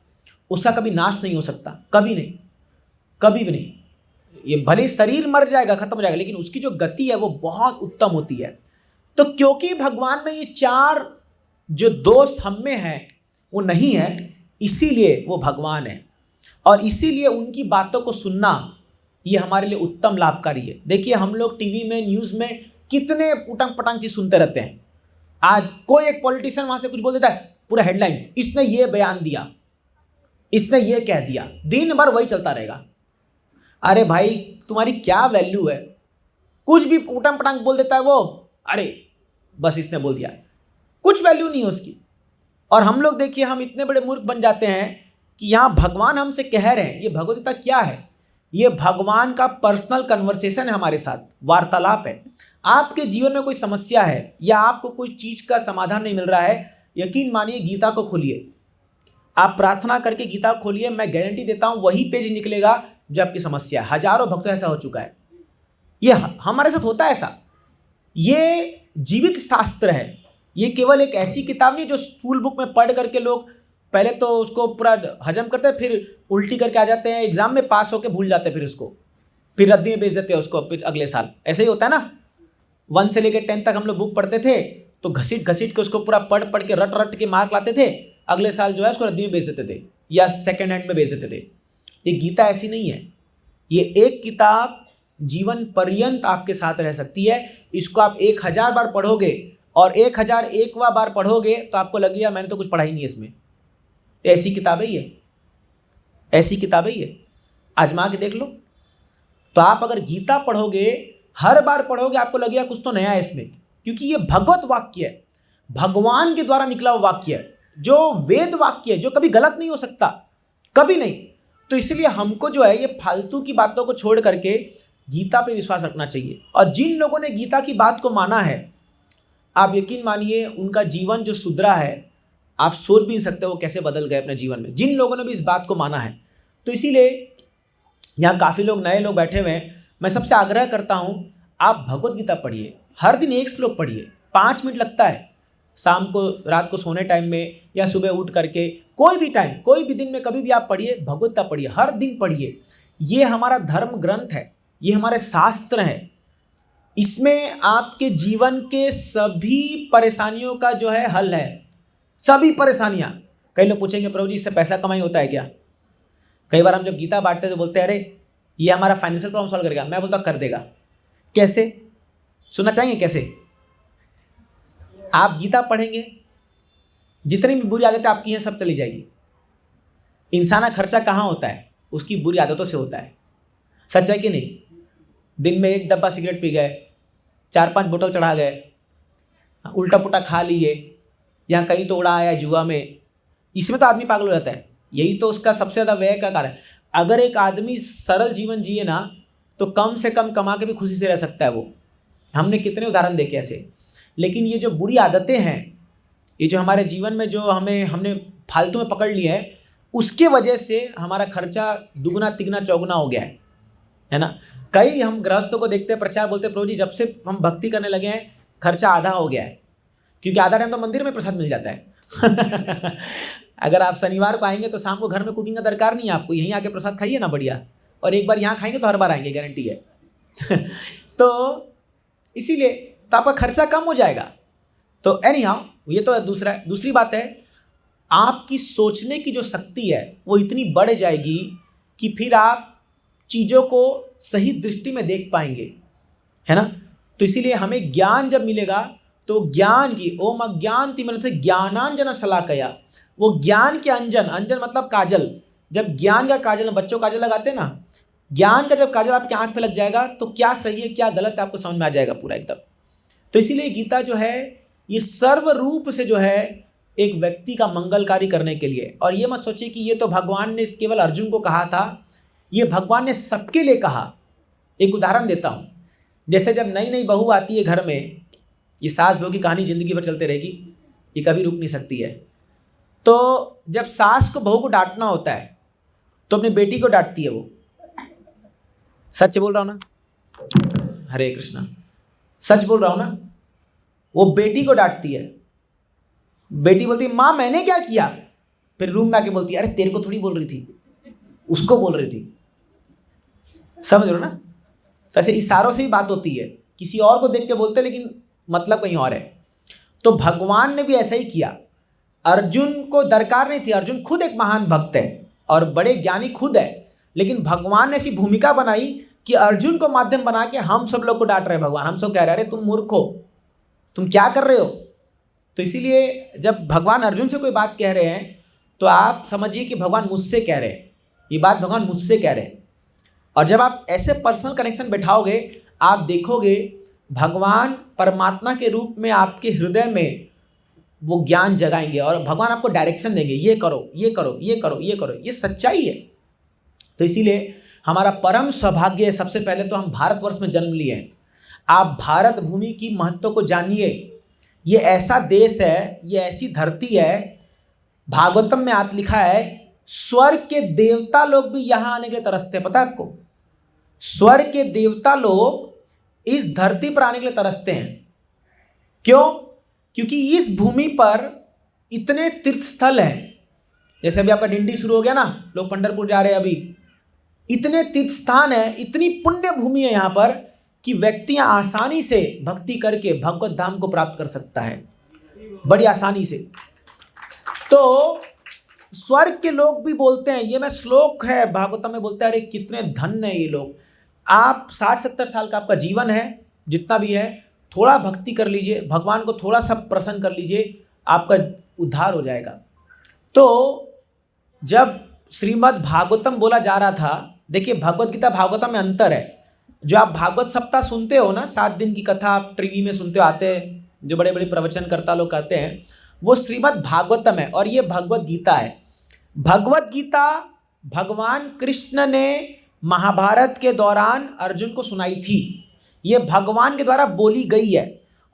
उसका कभी नाश नहीं हो सकता, कभी नहीं, कभी भी नहीं। ये भले शरीर मर जाएगा, खत्म हो जाएगा, लेकिन उसकी जो गति है वो बहुत उत्तम होती है। तो क्योंकि भगवान में ये चार जो दोष हम में है वो नहीं है, इसीलिए वो भगवान है। और इसीलिए उनकी बातों को सुनना ये हमारे लिए उत्तम लाभकारी है। देखिए हम लोग टीवी में, न्यूज़ में कितने उटंग पटांग चीज सुनते रहते हैं। आज कोई एक पॉलिटिशियन वहां से कुछ बोल देता है, पूरा हेडलाइन, इसने ये बयान दिया, इसने ये कह दिया, दिन भर वही चलता रहेगा। अरे भाई तुम्हारी क्या वैल्यू है? कुछ भी उटंग पटांग बोल देता है वो, अरे बस इसने बोल दिया, कुछ वैल्यू नहीं है उसकी। और हम लोग देखिए, हम इतने बड़े मूर्ख बन जाते हैं कि यहाँ भगवान हमसे कह रहे हैं। ये भगवद गीता क्या है? ये भगवान का पर्सनल कन्वर्सेशन है, हमारे साथ वार्तालाप है। आपके जीवन में कोई समस्या है या आपको कोई चीज का समाधान नहीं मिल रहा है, यकीन मानिए गीता को खोलिए, आप प्रार्थना करके गीता को खोलिए, मैं गारंटी देता हूं वही पेज निकलेगा जो आपकी समस्या है। हजारों भक्तों ऐसा हो चुका है, ये हमारे साथ होता है ऐसा ये जीवित शास्त्र है। ये केवल एक ऐसी किताब नहीं जो स्कूल बुक में पढ़ करके लोग पहले तो उसको पूरा हजम करते हैं, फिर उल्टी करके आ जाते हैं, एग्जाम में पास होके भूल जाते हैं, फिर उसको फिर रद्दी में बेच देते हैं उसको, फिर अगले साल ऐसे ही होता है ना। 1 से लेकर 10 तक हम लोग बुक पढ़ते थे तो घसीट घसीट के उसको पूरा पढ़ पढ़ के रट रट के मार्क लाते थे, अगले साल जो है उसको रद्दी में बेच देते थे या सेकेंड हैंड में बेच देते थे। ये गीता ऐसी नहीं है। ये एक किताब जीवन पर्यंत आपके साथ रह सकती है। इसको आप 1000 बार पढ़ोगे और 1001वां बार पढ़ोगे तो आपको लगेगा मैंने तो कुछ पढ़ा ही नहीं है इसमें। ऐसी किताब है ये, ऐसी किताब है ये, आजमा के देख लो। तो आप अगर गीता पढ़ोगे, हर बार पढ़ोगे, आपको लगेगा कुछ तो नया है इसमें, क्योंकि ये भगवत वाक्य है, भगवान के द्वारा निकला हुआ वाक्य है, जो वेद वाक्य है, जो कभी गलत नहीं हो सकता, कभी नहीं। तो इसलिए हमको जो है ये फालतू की बातों को छोड़ करके गीता पे विश्वास रखना चाहिए। और जिन लोगों ने गीता की बात को माना है, आप यकीन मानिए उनका जीवन जो सुधरा है, आप सोच भी नहीं सकते वो कैसे बदल गए अपने जीवन में, जिन लोगों ने भी इस बात को माना है। तो इसीलिए यहाँ काफ़ी लोग नए लोग बैठे हुए हैं, मैं सबसे आग्रह करता हूँ आप भगवत गीता पढ़िए, हर दिन 1 श्लोक पढ़िए, 5 मिनट लगता है, शाम को, रात को सोने टाइम में या सुबह उठ करके, कोई भी टाइम, कोई भी दिन में कभी भी आप पढ़िए, भगवत गीता पढ़िए, हर दिन पढ़िए। ये हमारा धर्म ग्रंथ है, ये हमारे शास्त्र हैं। इसमें आपके जीवन के सभी परेशानियों का जो है हल है, सभी परेशानियाँ। कई लोग पूछेंगे प्रभु जी इससे पैसा कमाई होता है क्या? कई बार हम जब गीता बांटते हैं तो बोलते हैं अरे ये हमारा फाइनेंशियल प्रॉब्लम सॉल्व करेगा। मैं बोलता हूँ कर देगा। कैसे? सुनना चाहेंगे कैसे? आप गीता पढ़ेंगे, जितनी भी बुरी आदतें आपकी हैं सब चली जाएगी। इंसान का खर्चा कहाँ होता है? उसकी बुरी आदतों से होता है। सच है कि नहीं? दिन में 1 डब्बा सिगरेट पी गए, 4-5 बोतल चढ़ा गए, उल्टा पुल्टा खा लिए, या कहीं तो उड़ा आया जुआ में, इसमें तो आदमी पागल हो जाता है। यही तो उसका सबसे ज़्यादा व्यय का कारण है। अगर एक आदमी सरल जीवन जिए ना तो कम से कम कमा के भी खुशी से रह सकता है वो। हमने कितने उदाहरण देखे ऐसे। लेकिन ये जो बुरी आदतें हैं, ये जो हमारे जीवन में जो हमने फालतू में पकड़ लिया है, उसके वजह से हमारा खर्चा दुगना तिगना चौगुना हो गया है ना। कई हम गृहस्थों को देखते हैं, प्रचार बोलते हैं प्रभु जी जब से हम भक्ति करने लगे हैं खर्चा आधा हो गया है, क्योंकि आधा टाइम तो मंदिर में प्रसाद मिल जाता है। अगर आप शनिवार को आएंगे तो शाम को घर में कुकिंग का दरकार नहीं है आपको, यहीं आके प्रसाद खाइए ना बढ़िया, और एक बार यहाँ खाएंगे तो हर बार आएंगे, गारंटी है। तो इसीलिए तो आपका खर्चा कम हो जाएगा। तो एनी हाउ ये तो दूसरी बात है, आपकी सोचने की जो शक्ति है वो इतनी बढ़ जाएगी कि फिर आप चीज़ों को सही दृष्टि में देख पाएंगे, है ना। तो इसीलिए हमें ज्ञान जब मिलेगा तो ज्ञान की ओम अज्ञान तिमिरस्य ज्ञानांजन शलाकया, वो ज्ञान के अंजन, अंजन मतलब काजल, जब ज्ञान का काजल, बच्चों काजल लगाते हैं ना, ज्ञान का जब काजल आपकी आंख पे लग जाएगा तो क्या सही है क्या गलत है आपको समझ में आ जाएगा पूरा एकदम। तो इसीलिए गीता जो है ये सर्व रूप से जो है एक व्यक्ति का मंगलकारी करने के लिए। और ये मत सोचिए कि ये तो भगवान ने केवल अर्जुन को कहा था, ये भगवान ने सबके लिए कहा। एक उदाहरण देता हूँ, जैसे जब नई नई बहू आती है घर में, ये सास बहू की कहानी जिंदगी भर चलते रहेगी, ये कभी रुक नहीं सकती है। तो जब सास को बहू को डांटना होता है तो अपनी बेटी को डांटती है वो। सच बोल रहा हूँ ना? हरे कृष्णा, सच बोल रहा हूँ ना? वो बेटी को डांटती है। बेटी बोलती है माँ मैंने क्या किया? फिर रूम में आके बोलती है अरे तेरे को थोड़ी बोल रही थी, उसको बोल रही थी। समझ रहे हो ना? तो ऐसे इशारों से ही बात होती है, किसी और को देख के बोलते लेकिन मतलब कहीं और है। तो भगवान ने भी ऐसा ही किया। अर्जुन को दरकार नहीं थी, अर्जुन खुद एक महान भक्त है और बड़े ज्ञानी खुद है, लेकिन भगवान ने ऐसी भूमिका बनाई कि अर्जुन को माध्यम बना के हम सब लोग को डांट रहे हैं भगवान, हम सब कह रहे हैं अरे तुम मूर्ख हो, तुम क्या कर रहे हो। तो इसीलिए जब भगवान अर्जुन से कोई बात कह रहे हैं तो आप समझिए कि भगवान मुझसे कह रहे हैं, ये बात भगवान मुझसे कह रहे हैं। और जब आप ऐसे पर्सनल कनेक्शन बैठाओगे आप देखोगे भगवान परमात्मा के रूप में आपके हृदय में वो ज्ञान जगाएंगे और भगवान आपको डायरेक्शन देंगे, ये करो ये करो ये करो ये करो। ये सच्चाई है। तो इसीलिए हमारा परम सौभाग्य है, सबसे पहले तो हम भारतवर्ष में जन्म लिए हैं। आप भारत भूमि की महत्व को जानिए। ये ऐसा देश है, ये ऐसी धरती है, भागवतम में आज लिखा है स्वर्ग के देवता लोग भी यहाँ आने के लिए तरसते हैं। पता है आपको? स्वर्ग के देवता लोग इस धरती पर आने के लिए तरसते हैं। क्यों? क्योंकि इस भूमि पर इतने तीर्थ स्थल हैं, जैसे अभी आपका डिंडी शुरू हो गया ना, लोग पंढरपुर जा रहे हैं, अभी इतने तीर्थ स्थान है, इतनी पुण्य भूमि है यहाँ पर कि व्यक्ति आसानी से भक्ति करके भगवत धाम को प्राप्त कर सकता है, बड़ी आसानी से। तो स्वर्ग के लोग भी बोलते हैं, ये मैं श्लोक है भागवतम में बोलते हैं, अरे कितने धन्य है ये लोग। आप 60-70 साल का आपका जीवन है, जितना भी है, थोड़ा भक्ति कर लीजिए, भगवान को थोड़ा सा प्रसन्न कर लीजिए, आपका उद्धार हो जाएगा। तो जब श्रीमद् भागवतम बोला जा रहा था, देखिए भगवत गीता भागवतम में अंतर है। जो आप भागवत सप्ताह सुनते हो ना, 7 दिन की कथा आप टीवी में सुनते हो, आते हैं जो बड़े बड़े प्रवचनकर्ता लोग कहते हैं, वो श्रीमद् भागवतम है और ये भगवत गीता है। भगवत गीता भगवान कृष्ण ने महाभारत के दौरान अर्जुन को सुनाई थी, ये भगवान के द्वारा बोली गई है।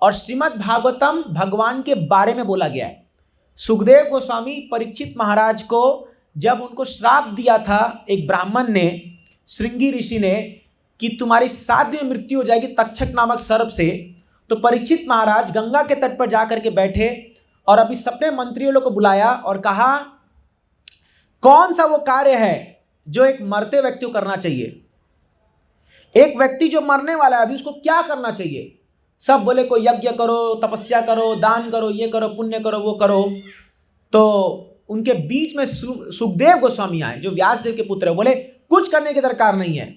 और श्रीमद् भागवतम भगवान के बारे में बोला गया है। सुखदेव गोस्वामी परीक्षित महाराज को जब उनको श्राप दिया था एक ब्राह्मण ने, श्रृंगी ऋषि ने, कि तुम्हारी 7 दिन में मृत्यु हो जाएगी तक्षक नामक सर्प से, तो परीक्षित महाराज गंगा के तट पर जाकर के बैठे और अभी सपने मंत्रियों लोग को बुलाया और कहा, कौन सा वो कार्य है जो एक मरते व्यक्ति को करना चाहिए? एक व्यक्ति जो मरने वाला है अभी, उसको क्या करना चाहिए? सब बोले, कोई यज्ञ करो, तपस्या करो, दान करो, ये करो, पुण्य करो, वो करो। तो उनके बीच में सुखदेव गोस्वामी आए, जो व्यासदेव के पुत्र है, बोले कुछ करने की दरकार नहीं है,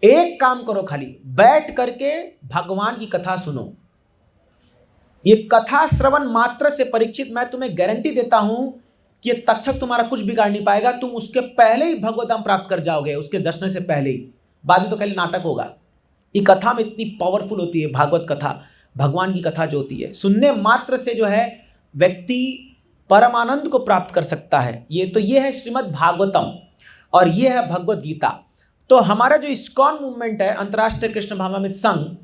एक काम करो, खाली बैठ करके भगवान की कथा सुनो। ये कथा श्रवण मात्र से परीक्षित, मैं तुम्हें गारंटी देता हूं कि ये तक्षक तुम्हारा कुछ बिगाड़ नहीं पाएगा, तुम उसके पहले ही भगवत धाम प्राप्त कर जाओगे, उसके दर्शन से पहले ही। बाद में तो खाली नाटक होगा। ये कथा में इतनी पावरफुल होती है भागवत कथा, भगवान की कथा जो होती है, सुनने मात्र से जो है व्यक्ति परमानंद को प्राप्त कर सकता है। ये है श्रीमद् भागवतम और ये है भगवत गीता। तो हमारा जो इस्कॉन मूवमेंट है, अंतर्राष्ट्रीय कृष्ण भावनामृत संघ,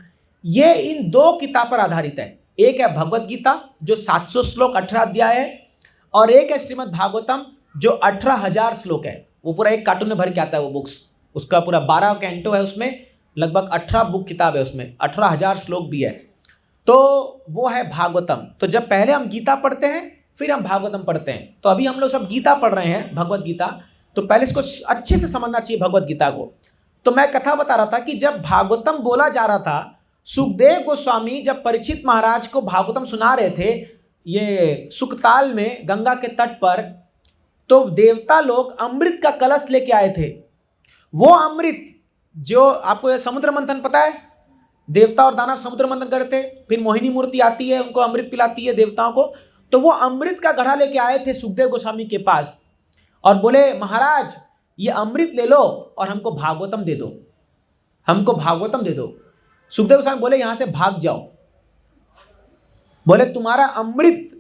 ये इन 2 किताब पर आधारित है। एक है भगवत गीता जो 700 श्लोक 18 अध्याय है, और एक है श्रीमद् भागवतम जो 18,000 श्लोक है। वो पूरा एक कार्टून में भर के आता है वो बुक्स, उसका पूरा 12 कैंटो है, उसमें लगभग 18 बुक किताब है, उसमें 18,000 श्लोक भी है। तो वो है भागवतम। तो जब पहले हम गीता पढ़ते हैं फिर हम भागवतम पढ़ते हैं। तो अभी हम लोग सब गीता पढ़ रहे हैं, भगवत गीता, तो पहले इसको अच्छे से समझना चाहिए भगवत गीता को। तो मैं कथा बता रहा था कि जब भागवतम बोला जा रहा था, सुखदेव गोस्वामी जब परीक्षित महाराज को भागवतम सुना रहे थे ये सुखताल में गंगा के तट पर, तो देवता लोग अमृत का कलश लेके आए थे। वो अमृत जो आपको समुद्र मंथन पता है, देवता और दानव समुद्र मंथन करते, फिर मोहिनी मूर्ति आती है, उनको अमृत पिलाती है देवताओं को। तो वो अमृत का घड़ा लेके आए थे सुखदेव गोस्वामी के पास और बोले, महाराज ये अमृत ले लो और हमको भागवतम दे दो, हमको भागवतम दे दो। सुखदेव गोस्वामी बोले, यहाँ से भाग जाओ। बोले, तुम्हारा अमृत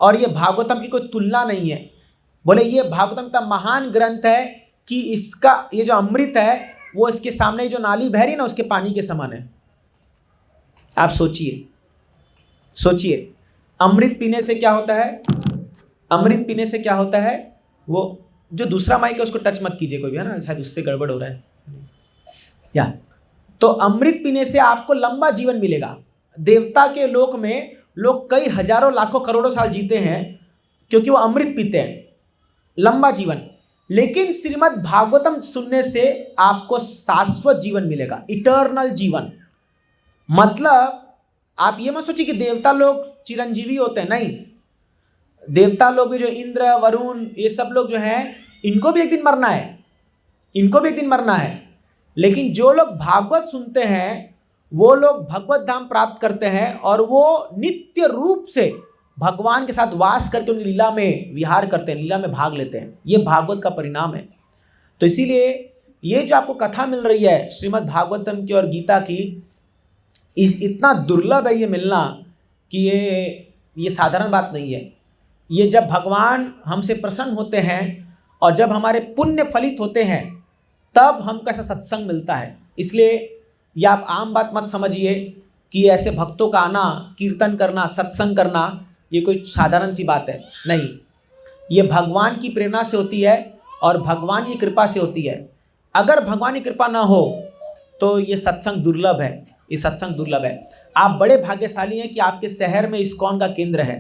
और ये भागवतम की कोई तुलना नहीं है। बोले, ये भागवतम का महान ग्रंथ है कि इसका ये जो अमृत है वो इसके सामने जो नाली बह रही है ना, उसके पानी के समान है। आप सोचिए अमृत पीने से क्या होता है? अमृत पीने से क्या होता है? वो जो दूसरा माइक है उसको टच मत कीजिए कोई भी, है ना, शायद उससे गड़बड़ हो रहा है या। तो अमृत पीने से आपको लंबा जीवन मिलेगा। देवता के लोक में लोग कई हजारों लाखों करोड़ों साल जीते हैं क्योंकि वो अमृत पीते हैं, लंबा जीवन। लेकिन श्रीमद् भागवतम सुनने से आपको शाश्वत जीवन मिलेगा, इटर्नल जीवन। मतलब आप ये मत सोचिए कि देवता लोग चिरंजीवी होते हैं, नहीं। देवता लोग भी जो इंद्र वरुण ये सब लोग जो हैं, इनको भी एक दिन मरना है, इनको भी एक दिन मरना है। लेकिन जो लोग भागवत सुनते हैं वो लोग भगवत धाम प्राप्त करते हैं और वो नित्य रूप से भगवान के साथ वास करके उनकी लीला में विहार करते हैं, लीला में भाग लेते हैं। ये भागवत का परिणाम है। तो इसीलिए ये जो आपको कथा मिल रही है श्रीमद् भागवतम की और गीता की, इतना दुर्लभ है ये मिलना कि ये साधारण बात नहीं है। ये जब भगवान हमसे प्रसन्न होते हैं और जब हमारे पुण्य फलित होते हैं तब हमको ऐसा सत्संग मिलता है। इसलिए ये आप आम बात मत समझिए कि ऐसे भक्तों का आना, कीर्तन करना, सत्संग करना ये कोई साधारण सी बात है, नहीं। ये भगवान की प्रेरणा से होती है और भगवान की कृपा से होती है। अगर भगवान की कृपा ना हो तो ये सत्संग दुर्लभ है। ये सत्संग दुर्लभ है। आप बड़े भाग्यशाली हैं कि आपके शहर में इस्कॉन का केंद्र है।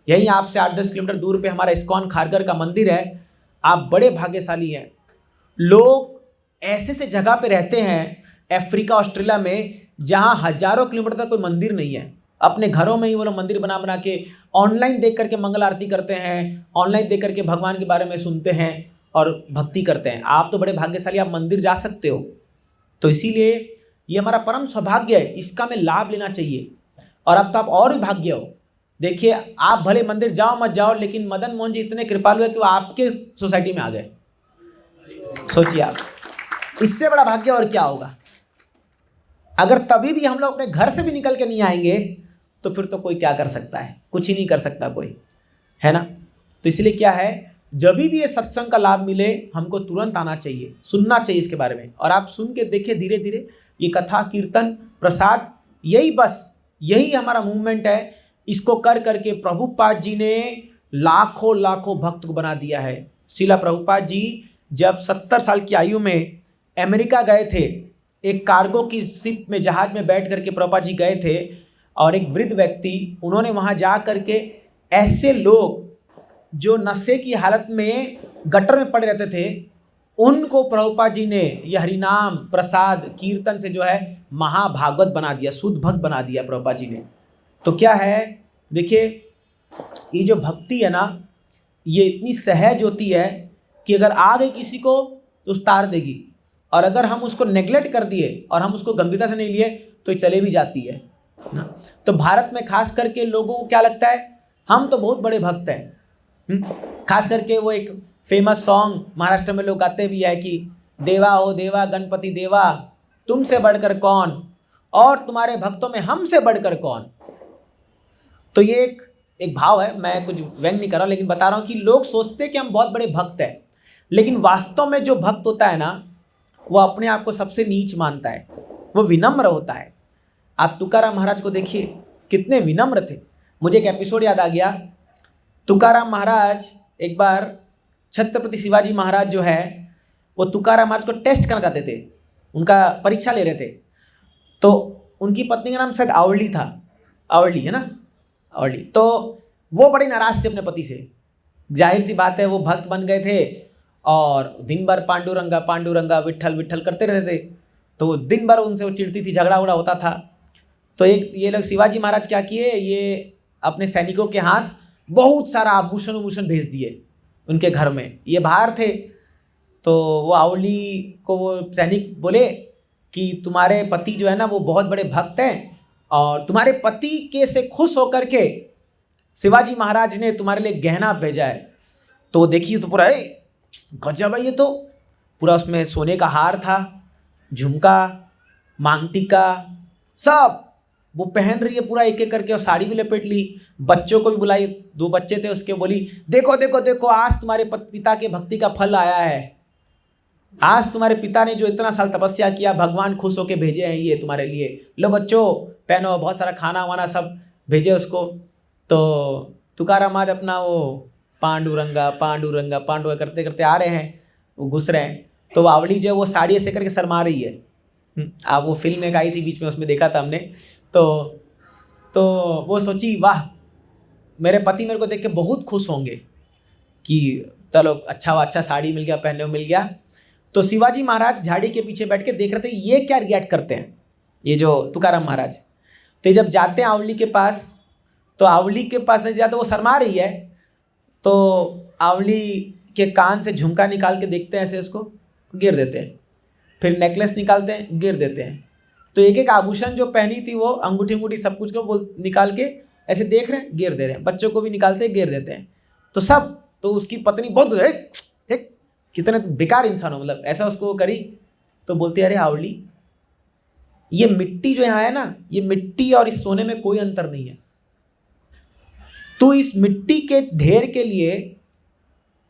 यहीं आपसे 8-10 किलोमीटर दूर पे हमारा इस्कॉन खारघर का मंदिर है। आप बड़े भाग्यशाली हैं। लोग ऐसे ऐसे जगह पे रहते हैं अफ्रीका ऑस्ट्रेलिया में जहाँ हजारों किलोमीटर तक कोई मंदिर नहीं है। अपने घरों में ही वो लोग मंदिर बना बना के ऑनलाइन देख करके मंगल आरती करते हैं, ऑनलाइन देख करके भगवान के बारे में सुनते हैं और भक्ति करते हैं। आप तो बड़े भाग्यशाली, आप मंदिर जा सकते हो। तो इसीलिए ये हमारा परम सौभाग्य है, इसका हमें लाभ लेना चाहिए। और अब तो आप और भी भाग्य हो। देखिए, आप भले मंदिर जाओ मत जाओ, लेकिन मदन मोहन जी इतने कृपालु है कि वो आपके सोसाइटी में आ गए। सोचिए आप, इससे बड़ा भाग्य और क्या होगा। अगर तभी भी हम लोग अपने घर से भी निकल के नहीं आएंगे तो फिर तो कोई क्या कर सकता है, कुछ ही नहीं कर सकता कोई, है ना। तो इसलिए क्या है, जब भी ये सत्संग का लाभ मिले हमको तुरंत आना चाहिए, सुनना चाहिए इसके बारे में। और आप सुन के देखिए, धीरे धीरे ये कथा कीर्तन प्रसाद यही हमारा मूवमेंट है। इसको कर करके प्रभुपाद जी ने लाखों लाखों भक्त को बना दिया है। शिला प्रभुपाद जी जब 70 साल की आयु में अमेरिका गए थे, एक कार्गो की शिप में, जहाज में बैठ करके प्रभुपाद जी गए थे, और एक वृद्ध व्यक्ति, उन्होंने वहाँ जा करके ऐसे लोग जो नशे की हालत में गटर में पड़े रहते थे, उनको प्रभुपाद जी ने यह हरिनाम प्रसाद कीर्तन से जो है महाभागवत बना दिया, शुद्ध भक्त बना दिया प्रभुपाद जी ने। तो क्या है, देखिए ये जो भक्ति है ना, ये इतनी सहज होती है कि अगर आ गई किसी को तो उतार देगी, और अगर हम उसको नेग्लेक्ट कर दिए और हम उसको गंभीरता से नहीं लिए तो ये चले भी जाती है ना। तो भारत में खास करके लोगों को क्या लगता है, हम तो बहुत बड़े भक्त हैं। खास करके वो एक फेमस सॉन्ग महाराष्ट्र में लोग गाते भी है कि देवा हो देवा गणपति देवा, तुमसे बढ़कर कौन, और तुम्हारे भक्तों में हमसे बढ़कर कौन। तो ये एक भाव है, मैं कुछ व्यंग नहीं कर रहा, लेकिन बता रहा हूँ कि लोग सोचते हैं कि हम बहुत बड़े भक्त हैं, लेकिन वास्तव में जो भक्त होता है ना, वो अपने आप को सबसे नीच मानता है, वो विनम्र होता है। आप तुकाराम महाराज को देखिए, कितने विनम्र थे। मुझे एक एपिसोड याद आ गया। तुकाराम महाराज एक बार, छत्रपति शिवाजी महाराज जो है वो तुकाराम महाराज को टेस्ट करना चाहते थे, उनका परीक्षा ले रहे थे। तो उनकी पत्नी का नाम शायद आवली था, आवली है ना, आवली। तो वो बड़े नाराज थे अपने पति से। जाहिर सी बात है, वो भक्त बन गए थे और दिन भर पांडुरंगा पांडुरंगा विट्ठल विट्ठल करते रहते थे। तो दिन भर उनसे वो चिढ़ती थी, झगड़ा उगड़ा होता था। तो ये लोग शिवाजी महाराज क्या किए, ये अपने सैनिकों के हाथ बहुत सारा आभूषण भेज दिए उनके घर में। ये बाहर थे, तो वो आवली को वो सैनिक बोले कि तुम्हारे पति जो है ना वो बहुत बड़े भक्त हैं, और तुम्हारे पति के से खुश होकर के शिवाजी महाराज ने तुम्हारे लिए गहना भेजा है। तो देखिए, तो पूरा गजब है, ये तो पूरा उसमें सोने का हार था, झुमका, मांग टिक्का, सब वो पहन रही है पूरा एक एक करके, और साड़ी भी लपेट ली। बच्चों को भी बुलाई, 2 बच्चे थे उसके, बोली देखो देखो देखो, आज तुम्हारे पिता के भक्ति का फल आया है। आज तुम्हारे पिता ने जो इतना साल तपस्या किया, भगवान खुश होके भेजे हैं ये तुम्हारे लिए, लो बच्चों पहनो। बहुत सारा खाना वाना सब भेजे उसको। तो तुकाराम महाराज अपना वो पांडुरंगा पांडुरंगा पांडुरंगा करते करते आ रहे हैं, वो घुस रहे हैं। तो वो आवली जो है वो साड़ी ऐसे करके शर्मा रही है। आप वो फिल्म एक आई थी बीच में, उसमें देखा था हमने। तो वो सोची, वाह मेरे पति मेरे को देख के बहुत खुश होंगे कि चलो अच्छा साड़ी मिल गया, पहनने को मिल गया। तो शिवाजी महाराज झाड़ी के पीछे बैठ के देख रहे थे ये क्या रिएक्ट करते हैं, ये जो तुकाराम महाराज। तो जब जाते हैं आवली के पास, तो आवली के पास नहीं जाते, वो शर्मा रही है। तो आवली के कान से झुमका निकाल के देखते हैं, ऐसे उसको गिर देते हैं। फिर नेकलेस निकालते हैं, गिर देते हैं। तो एक एक आभूषण जो पहनी थी वो, अंगूठी अंगूठी सब कुछ को निकाल के ऐसे देख रहे हैं, गिर दे रहे हैं। बच्चों को भी निकालते हैं, गिर देते हैं। तो सब, तो उसकी पत्नी बहुत ठीक, कितने बेकार इंसान हो, मतलब ऐसा उसको करी। तो बोलती है, अरे आवली, ये मिट्टी जो यहाँ है ना, ये मिट्टी और इस सोने में कोई अंतर नहीं है। तू इस मिट्टी के ढेर के लिए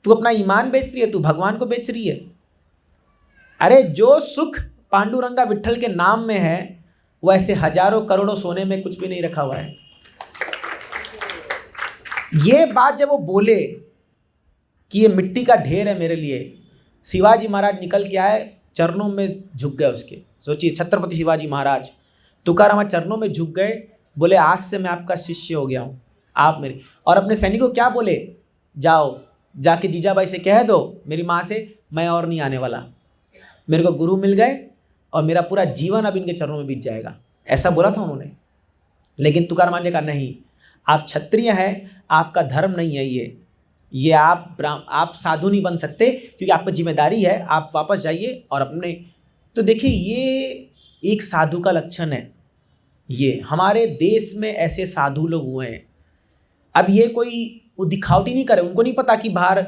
तू अपना ईमान बेच रही है, तू भगवान को बेच रही है। अरे जो सुख पांडुरंगा विट्ठल के नाम में है, वो ऐसे हजारों करोड़ों सोने में कुछ भी नहीं रखा हुआ है। ये बात जब वो बोले कि ये मिट्टी का ढेर है मेरे लिए, शिवाजी महाराज निकल के आए, चरणों में झुक गए उसके। सोचिए, छत्रपति शिवाजी महाराज तुकाराम चरणों में झुक गए, बोले आज से मैं आपका शिष्य हो गया हूँ, आप मेरे। और अपने सैनिकों क्या बोले, जाओ जाके जीजाबाई से कह दो मेरी माँ से, मैं और नहीं आने वाला, मेरे को गुरु मिल गए और मेरा पूरा जीवन अब इनके चरणों में बीत जाएगा, ऐसा बोला था उन्होंने। लेकिन तुकाराम ने कहा नहीं, आप क्षत्रिय हैं, आपका धर्म नहीं है ये आप साधु नहीं बन सकते, क्योंकि आप पर जिम्मेदारी है, आप वापस जाइए और अपने। तो देखिए ये एक साधु का लक्षण है। ये हमारे देश में ऐसे साधु लोग हुए हैं। अब ये कोई वो दिखावटी नहीं करे, उनको नहीं पता कि बाहर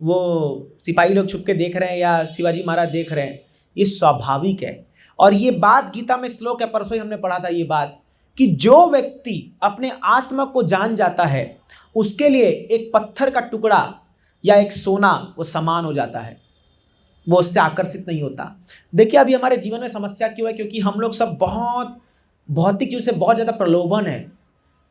वो सिपाही लोग छुप के देख रहे हैं या शिवाजी महाराज देख रहे हैं, ये स्वाभाविक है। और ये बात गीता में श्लोक है, परसों ही हमने पढ़ा था ये बात, कि जो व्यक्ति अपने आत्मा को जान जाता है उसके लिए एक पत्थर का टुकड़ा या एक सोना वो समान हो जाता है, वो उससे आकर्षित नहीं होता। देखिए अभी हमारे जीवन में समस्या क्यों है, क्योंकि हम लोग सब बहुत भौतिक चीज़ से बहुत ज़्यादा प्रलोभन है।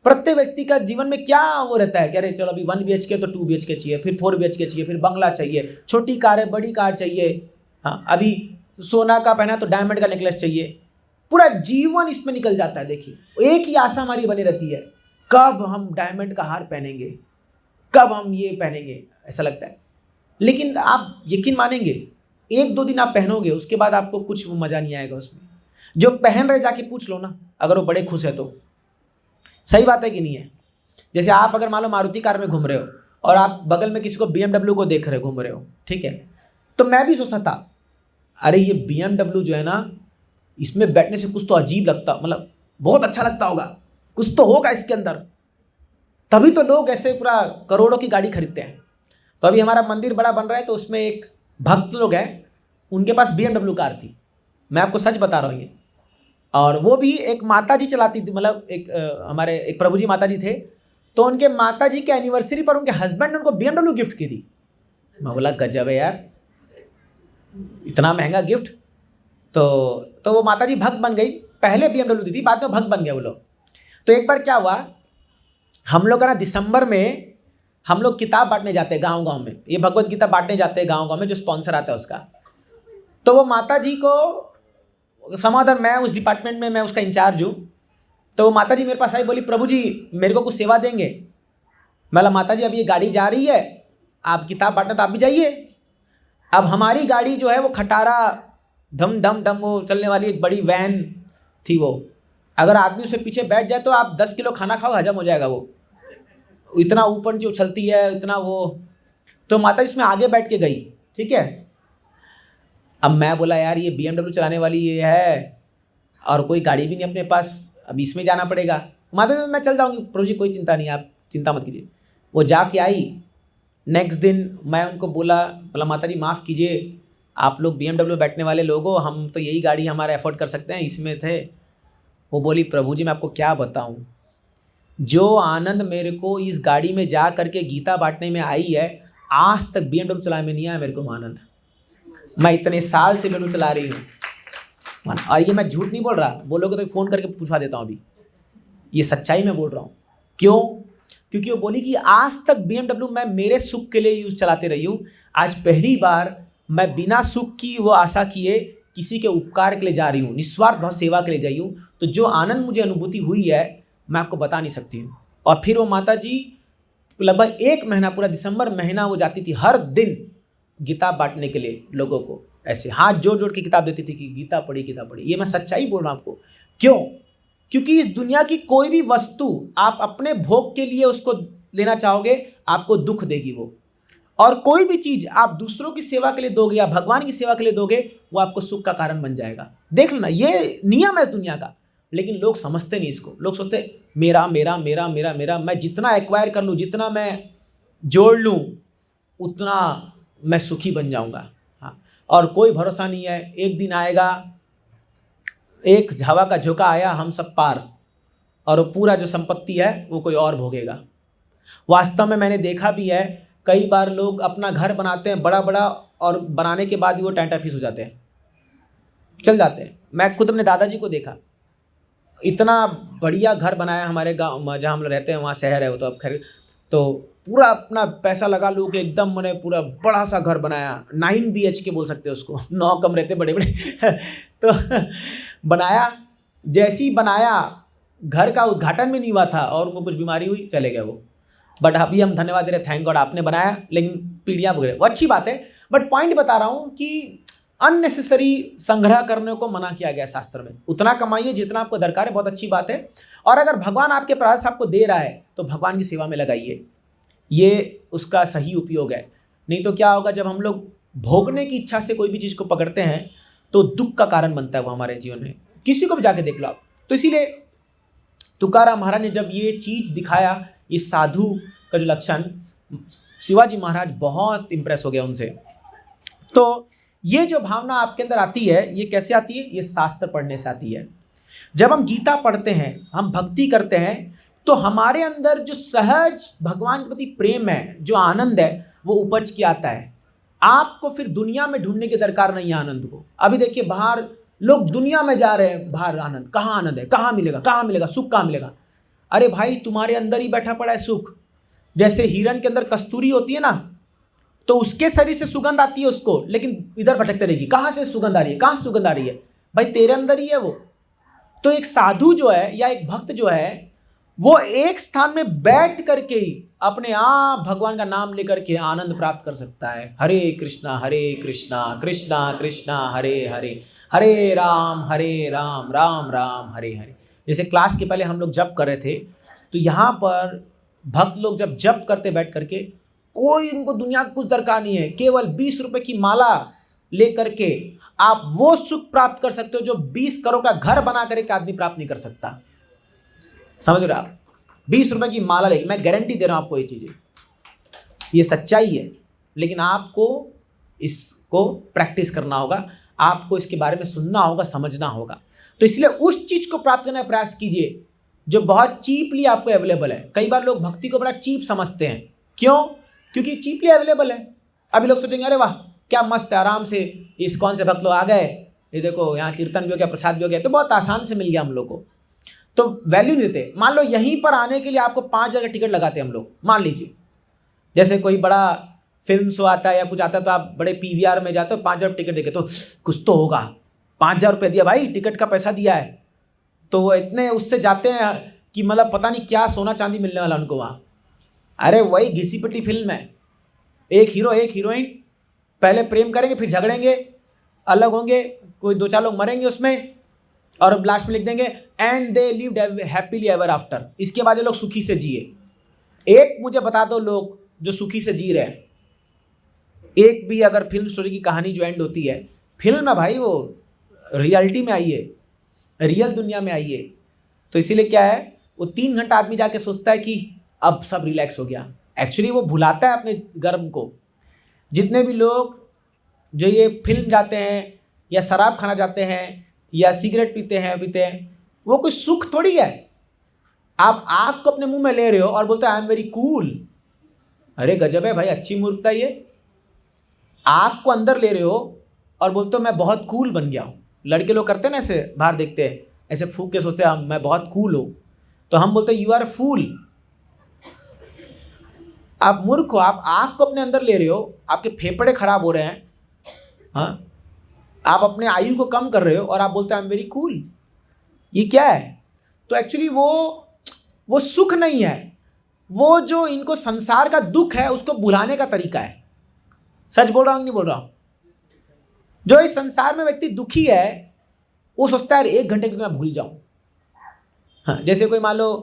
प्रत्येक व्यक्ति का जीवन में क्या वो रहता है कि अरे चलो अभी 1 BHK तो 2 BHK चाहिए, फिर 4 BHK चाहिए, फिर बंगला चाहिए, छोटी कार है बड़ी कार चाहिए, हाँ अभी सोना का पहना तो डायमंड का नेकलेस चाहिए, पूरा जीवन इसमें निकल जाता है। देखिए एक ही आशा हमारी बनी रहती है, कब हम डायमंड का हार पहनेंगे, कब हम ये पहनेंगे, ऐसा लगता है। लेकिन आप यकीन मानेंगे 1-2 दिन आप पहनोगे, उसके बाद आपको कुछ मज़ा नहीं आएगा उसमें। जो पहन रहे जाके पूछ लो ना, अगर वो बड़े खुश है तो। सही बात है कि नहीं है? जैसे आप अगर मान लो मारुति कार में घूम रहे हो और आप बगल में किसी को BMW को देख रहे घूम रहे हो, ठीक है, तो मैं भी सोचा था अरे ये BMW जो है ना, इसमें बैठने से कुछ तो अजीब लगता, मतलब बहुत अच्छा लगता होगा, कुछ तो होगा इसके अंदर, तभी तो लोग ऐसे पूरा करोड़ों की गाड़ी खरीदते हैं। तो अभी हमारा मंदिर बड़ा बन रहा है, तो उसमें एक भक्त लोग हैं, उनके पास BMW कार थी, मैं आपको सच बता रहा हूँ ये। और वो भी एक माता जी चलाती थी, मतलब एक हमारे एक प्रभु जी माता जी थे, तो उनके माता जी के एनिवर्सरी पर उनके हस्बैंड ने उनको BMW गिफ्ट की थी। मैं बोला गजब है यार, इतना महंगा गिफ्ट। तो वो माता जी भक्त बन गई, पहले BMW दी थी, बाद में भक्त बन गए वो लोग। तो एक बार क्या हुआ, हम लोग का ना दिसंबर में हम लोग किताब बांटने जाते हैं गांव-गांव में, ये भगवत गीता बांटने जाते हैं गांव-गांव में, जो स्पॉन्सर आता है उसका। तो वो माता जी को समाधान, मैं उस डिपार्टमेंट में मैं उसका इंचार्ज हूँ, तो वो माता जी मेरे पास आई, बोली प्रभु जी मेरे को कुछ सेवा देंगे। मैं बोला माता जी अब ये गाड़ी जा रही है, आप किताब बांटना तो आप भी जाइए। अब हमारी गाड़ी जो है वो खटारा धम धम धम वो चलने वाली एक बड़ी वैन थी, वो अगर आदमी उससे पीछे बैठ जाए तो आप 10 किलो खाना खाओ, हजम हो जाएगा, वो इतना ऊपर नीचे उछलती है, इतना वो। तो माता जी इसमें आगे बैठ के गई, ठीक है। अब मैं बोला यार ये BMW चलाने वाली ये है और कोई गाड़ी भी नहीं अपने पास, अब इसमें जाना पड़ेगा। माता जी मैं चल जाऊँगी, प्रभु जी कोई चिंता नहीं, आप चिंता मत कीजिए। वो जाके आई, नेक्स्ट दिन मैं उनको बोला माता जी माफ़ कीजिए, आप लोग BMW बैठने वाले लोग हो, हम तो यही गाड़ी हमारा अफोर्ड कर सकते हैं, इसमें थे। वो बोली प्रभु जी मैं आपको क्या बताऊं, जो आनंद मेरे को इस गाड़ी में जा करके गीता बांटने में आई है, आज तक BMW चलाने में नहीं आया मेरे को आनंद। मैं इतने साल से BMW चला रही हूँ, और ये मैं झूठ नहीं बोल रहा, बोलोगे तो फ़ोन करके पूछा देता हूँ, अभी ये सच्चाई में बोल रहा हूँ। क्यों? क्योंकि वो बोली कि आज तक BMW मैं मेरे सुख के लिए यूज चलाते रही हूँ, आज पहली बार मैं बिना सुख की वो आशा किए किसी के उपकार के लिए जा रही हूँ, निस्वार्थ भाव सेवा के लिए जा रही हूँ। तो जो आनंद मुझे अनुभूति हुई है मैं आपको बता नहीं सकती हूँ। और फिर वो माता जी लगभग 1 महीना, पूरा दिसंबर महीना वो जाती थी हर दिन गीता बांटने के लिए, लोगों को ऐसे हाथ जोड़ जोड़ के किताब देती थी कि गीता पढ़ी गीता पढ़ी। ये मैं सच्चाई बोल रहा हूँ आपको। क्यों? क्योंकि इस दुनिया की कोई भी वस्तु आप अपने भोग के लिए उसको लेना चाहोगे, आपको दुख देगी वो। और कोई भी चीज़ आप दूसरों की सेवा के लिए दोगे या भगवान की सेवा के लिए दोगे, वो आपको सुख का कारण बन जाएगा। देख लेना, ये नियम है दुनिया का। लेकिन लोग समझते नहीं इसको। लोग सोचते मेरा मेरा मेरा मेरा मेरा, मैं जितना एक्वायर कर लूँ, जितना मैं जोड़ लूँ, उतना मैं सुखी बन जाऊँगा। हाँ, और कोई भरोसा नहीं है, एक दिन आएगा, एक हवा का झोंका आया, हम सब पार, और वो पूरा जो संपत्ति है वो कोई और भोगेगा। वास्तव में मैंने देखा भी है, कई बार लोग अपना घर बनाते हैं बड़ा बड़ा, और बनाने के बाद ही वो टेंटा फीस हो जाते हैं, चल जाते हैं। मैं खुद अपने दादाजी को देखा, इतना बढ़िया घर बनाया हमारे गांव जहाँ हम रहते हैं, वहाँ शहर है वो तो अब खैर, तो पूरा अपना पैसा लगा लूँ कि एकदम मैंने पूरा बड़ा सा घर बनाया, 9 BHK बोल सकते हैं उसको, 9 कमरे थे बड़े बड़े तो बनाया, जैसी बनाया, घर का उद्घाटन भी नहीं हुआ था और उनको कुछ बीमारी हुई, चले गए वो। बट अभी हम धन्यवाद दे रहे, थैंक गॉड आपने बनाया, लेकिन पीढ़ियाँ भुग रहे, वो अच्छी बात है। बट पॉइंट बता रहा हूँ कि अननेसेसरी संग्रह करने को मना किया गया शास्त्र में। उतना कमाइए जितना आपको दरकार है, बहुत अच्छी बात है। और अगर भगवान आपके प्रयास आपको दे रहा है तो भगवान की सेवा में लगाइए, ये उसका सही उपयोग है। नहीं तो क्या होगा, जब हम लोग भोगने की इच्छा से कोई भी चीज़ को पकड़ते हैं तो दुख का कारण बनता है वो हमारे जीवन में। किसी को भी जाके देख लो आप। तो इसीलिए तुकाराम महाराज ने जब ये चीज़ दिखाया, इस साधु का जो लक्षण, शिवाजी महाराज बहुत इंप्रेस हो गया उनसे। तो ये जो भावना आपके अंदर आती है, ये कैसे आती है? ये शास्त्र पढ़ने से आती है। जब हम गीता पढ़ते हैं, हम भक्ति करते हैं, तो हमारे अंदर जो सहज भगवान के प्रति प्रेम है, जो आनंद है, वो उपज के आता है। आपको फिर दुनिया में ढूंढने की दरकार नहीं है आनंद को। अभी देखिए बाहर लोग दुनिया में जा रहे हैं, बाहर आनंद कहाँ आनंद है, कहाँ मिलेगा, कहाँ मिलेगा सुख, कहाँ मिलेगा? अरे भाई तुम्हारे अंदर ही बैठा पड़ा है सुख। जैसे हिरन के अंदर कस्तूरी होती है ना, तो उसके शरीर से सुगंध आती है उसको, लेकिन इधर भटकते रहेगी, कहाँ से सुगंध आ रही है, कहाँ से सुगंध आ रही है? भाई तेरे अंदर ही है वो। तो एक साधु जो है या एक भक्त जो है, वो एक स्थान में बैठ करके ही अपने आप भगवान का नाम लेकर के आनंद प्राप्त कर सकता है। हरे कृष्णा कृष्णा कृष्णा हरे हरे, हरे राम राम राम हरे हरे। जैसे क्लास के पहले हम लोग जप कर रहे थे, तो यहाँ पर भक्त लोग जब जप करते बैठ करके, कोई उनको दुनिया का कुछ दरकार नहीं है, केवल 20 रुपए की माला ले करके आप वो सुख प्राप्त कर सकते हो जो 20 करोड़ का घर बना कर एक आदमी प्राप्त नहीं कर सकता। समझ रहे आप? 20 रुपए की माला लेके, मैं गारंटी दे रहा हूं आपको ये चीजें, ये सच्चाई है। लेकिन आपको इसको प्रैक्टिस करना होगा, आपको इसके बारे में सुनना होगा, समझना होगा। तो इसलिए उस चीज को प्राप्त करने का प्रयास कीजिए जो बहुत चीपली आपको अवेलेबल है। कई बार लोग भक्ति को बड़ा चीप समझते हैं। क्यों? क्योंकि चीपली अवेलेबल है। अभी लोग सोचेंगे अरे वाह क्या मस्त है, आराम से इस्कॉन से भक्त लोग आ गए, ये देखो यहाँ कीर्तन भी हो गया, प्रसाद भी हो गया, तो बहुत आसान से मिल गया हम लोग को, तो वैल्यू नहीं देते। मान लो यहीं पर आने के लिए आपको 5 जगह टिकट लगाते हैं हम लोग, मान लीजिए जैसे कोई बड़ा फिल्म शो आता है या कुछ आता है, तो आप बड़े PVR में जाते हो, 5 जगह टिकट देखे, तो कुछ तो होगा, 5,000 रुपये दिया भाई, टिकट का पैसा दिया है, तो वो इतने उससे जाते हैं कि मतलब पता नहीं क्या सोना चांदी मिलने वाला उनको वहाँ। अरे वही घिसी पिटी फिल्म है, एक हीरो एक हीरोइन पहले प्रेम करेंगे, फिर झगड़ेंगे, अलग होंगे, कोई 2-4 लोग मरेंगे उसमें, और लास्ट में लिख देंगे and they lived happily ever after. इसके बाद ये लोग सुखी से जिए। एक मुझे बता दो लोग जो सुखी से जी रहे हैं, एक भी अगर फिल्म स्टोरी की कहानी जो एंड होती है, फिल्म है भाई, वो रियलिटी में आई है, रियल दुनिया में आई है। तो इसीलिए क्या है, वो 3 घंटा आदमी जाके सोचता है कि अब सब रिलैक्स हो गया, एक्चुअली वो भुलाता है अपने गर्म को। जितने भी लोग जो ये फिल्म जाते हैं या शराब खाना जाते हैं या सिगरेट पीते हैं, वो कोई सुख थोड़ी है। आप आग को अपने मुंह में ले रहे हो और बोलते हो आई एम वेरी कूल। अरे गजब है भाई, अच्छी मूर्खता ये। आग को अंदर ले रहे हो और बोलते हो मैं बहुत कूल बन गया हूँ। लड़के लोग करते हैं ना, ऐसे बाहर देखते हैं, ऐसे फूंक के सोचते हैं मैं बहुत कूल हूँ, तो हम बोलते हैं यू आर फूल। आप मूर्ख हो, आप आग को अपने अंदर ले रहे हो, आपके फेफड़े खराब हो रहे हैं, हाँ, आप अपने आयु को कम कर रहे हो और आप बोलते हैं आई एम वेरी कूल। ये क्या है? तो एक्चुअली वो सुख नहीं है, वो जो इनको संसार का दुख है उसको भुलाने का तरीका है। सच बोल रहा हूँ कि नहीं बोल रहा हूँ? जो इस संसार में व्यक्ति दुखी है वो सोचता है 1 घंटे के मैं भूल जाऊँ। हाँ, जैसे कोई मान लो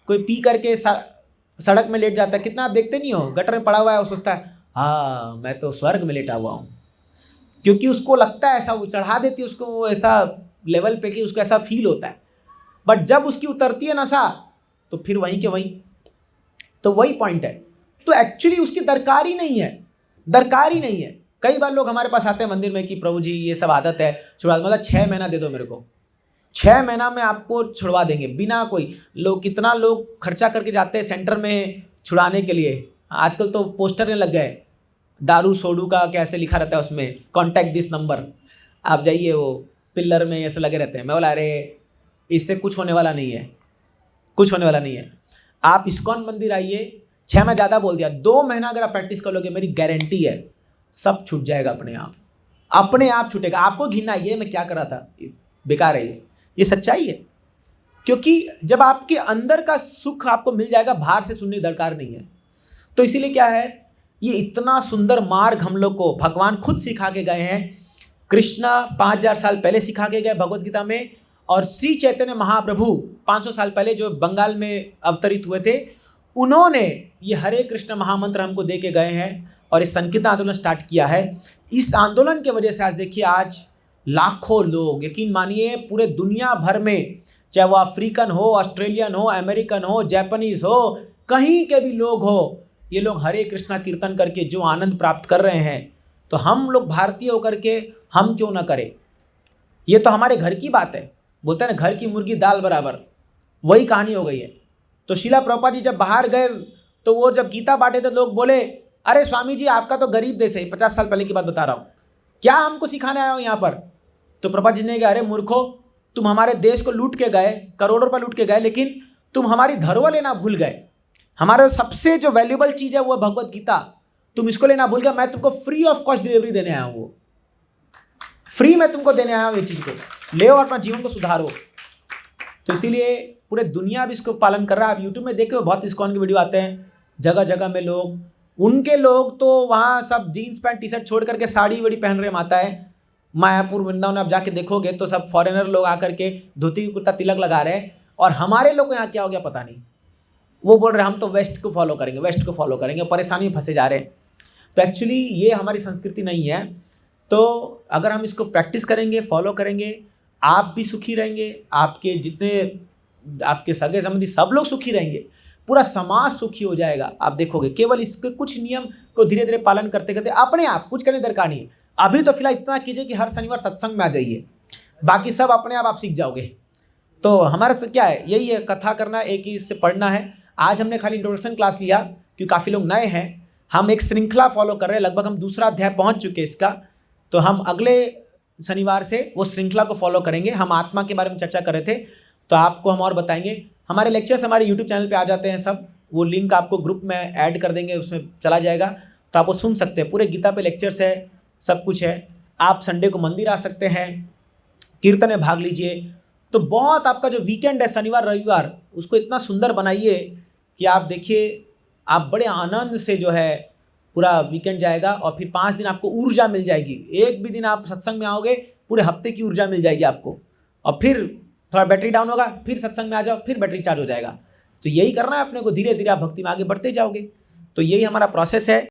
कोई पी करके सड़क में लेट जाता है, कितना आप देखते नहीं हो, गटर में पड़ा हुआ है, वो सोचता है हाँ मैं तो स्वर्ग में लेटा हुआ हूँ, क्योंकि उसको लगता है ऐसा, वो चढ़ा देती है उसको वो ऐसा लेवल पे कि उसको ऐसा फील होता है। बट जब उसकी उतरती है नशा तो फिर वहीं के वहीं। तो वही पॉइंट है। तो एक्चुअली उसकी दरकार ही नहीं है। कई बार लोग हमारे पास आते हैं मंदिर में कि प्रभु जी ये सब आदत है छुड़वा, मतलब 6 महीना दे दो मेरे को, 6 महीना में आपको छुड़वा देंगे बिना कोई। लोग कितना लोग खर्चा करके जाते हैं सेंटर में छुड़ाने के लिए। आजकल तो पोस्टर लग गए, दारू सोडू का कैसे लिखा रहता है उसमें, कॉन्टैक्ट दिस नंबर, आप जाइए, वो पिल्लर में ऐसे लगे रहते हैं। मैं बोला अरे इससे कुछ होने वाला नहीं है, आप इस्कॉन मंदिर आइए, 6 में ज़्यादा बोल दिया, 2 महीना अगर आप प्रैक्टिस कर लोगे, मेरी गारंटी है सब छूट जाएगा अपने आप छूटेगा। आपको घिनना ये मैं क्या कर रहा था, बेकार है ये, ये सच्चाई है, क्योंकि जब आपके अंदर का सुख आपको मिल जाएगा, बाहर से सुनने की दरकार नहीं है। तो इसीलिए क्या है, ये इतना सुंदर मार्ग हम लोग को भगवान खुद सिखा के गए हैं। कृष्णा 5000 साल पहले सिखा के गए भगवत गीता में, और श्री चैतन्य महाप्रभु 500 साल पहले जो बंगाल में अवतरित हुए थे, उन्होंने ये हरे कृष्ण महामंत्र हमको दे के गए हैं और इस संकीर्तन आंदोलन स्टार्ट किया है। इस आंदोलन के वजह से आज देखिए, आज लाखों लोग, यकीन मानिए पूरे दुनिया भर में, चाहे वो अफ्रीकन हो, ऑस्ट्रेलियन हो, अमेरिकन हो, जापानीज हो, कहीं के भी लोग हो, ये लोग हरे कृष्णा कीर्तन करके जो आनंद प्राप्त कर रहे हैं, तो हम लोग भारतीय होकर के हम क्यों ना करें। ये तो हमारे घर की बात है, बोलते हैं ना, घर की मुर्गी दाल बराबर, वही कहानी हो गई है। तो शिला प्रभुपाद जी जब बाहर गए तो वो जब गीता बांटे तो लोग बोले, अरे स्वामी जी आपका तो गरीब देश है, 50 साल पहले की बात बता रहा हूँ, क्या हमको सिखाने आए हो यहाँ पर। तो प्रभुपाद जी ने कहा, अरे मूर्खो, तुम हमारे देश को लूट के गए, करोड़ों रुपये लूट के गए, लेकिन तुम हमारी धरोहर लेना भूल गए। हमारा सबसे जो वैल्यूबल चीज़ है वो भगवत गीता, तुम इसको लेना भूल गए। मैं तुमको फ्री ऑफ कॉस्ट डिलीवरी देने आया हूँ, वो फ्री में तुमको देने आया हूँ, ये चीज़ को ले और अपना जीवन को सुधारो। तो इसीलिए पूरे दुनिया भी इसको पालन कर रहा है। आप यूट्यूब में देखो, बहुत इस्कॉन के वीडियो आते हैं, जगह जगह में लोग, उनके लोग तो वहाँ सब जीन्स पैंट टी शर्ट छोड़ करके साड़ी वड़ी पहन रहे माता है। मायापुर वृंदावन आप जाके देखोगे तो सब फॉरेनर लोग आकर के धोती कुर्ता तिलक लगा रहे हैं, और हमारे लोग को यहाँ क्या हो गया पता नहीं, वो बोल रहे हैं हम तो वेस्ट को फॉलो करेंगे, वेस्ट को फॉलो करेंगे, परेशानी में फंसे जा रहे हैं। तो एक्चुअली ये हमारी संस्कृति नहीं है। तो अगर हम इसको प्रैक्टिस करेंगे, फॉलो करेंगे, आप भी सुखी रहेंगे, आपके जितने आपके सगे संबंधी सब लोग सुखी रहेंगे, पूरा समाज सुखी हो जाएगा। आप देखोगे केवल इसके कुछ नियम को धीरे धीरे पालन करते करते अपने आप, कुछ करने दरकार नहीं है। अभी तो फिलहाल इतना कीजिए कि हर शनिवार सत्संग में आ जाइए, बाकी सब अपने आप सीख जाओगे। तो हमारा से क्या है, यही है, कथा करना, एक ही इससे पढ़ना है। आज हमने खाली इंट्रोडक्शन क्लास लिया क्योंकि काफ़ी लोग नए हैं। हम एक श्रृंखला फॉलो कर रहे हैं, लगभग हम दूसरा अध्याय पहुंच चुके हैं इसका। तो हम अगले शनिवार से वो श्रृंखला को फॉलो करेंगे। हम आत्मा के बारे में चर्चा कर रहे थे, तो आपको हम और बताएंगे। हमारे लेक्चर्स हमारे यूट्यूब चैनल पे आ जाते हैं सब, वो लिंक आपको ग्रुप में ऐड कर देंगे, उसमें चला जाएगा, तो आप वो सुन सकते हैं। पूरे गीता पे लेक्चर्स है, सब कुछ है। आप संडे को मंदिर आ सकते हैं, कीर्तन में भाग लीजिए। तो बहुत आपका जो वीकेंड है शनिवार रविवार, उसको इतना सुंदर बनाइए कि आप देखिए, आप बड़े आनंद से जो है पूरा वीकेंड जाएगा, और फिर 5 दिन आपको ऊर्जा मिल जाएगी। एक भी दिन आप सत्संग में आओगे, पूरे हफ्ते की ऊर्जा मिल जाएगी आपको, और फिर थोड़ा बैटरी डाउन होगा, फिर सत्संग में आ जाओ, फिर बैटरी चार्ज हो जाएगा। तो यही करना है अपने को, धीरे धीरे आप भक्ति में आगे बढ़ते जाओगे। तो यही हमारा प्रोसेस है।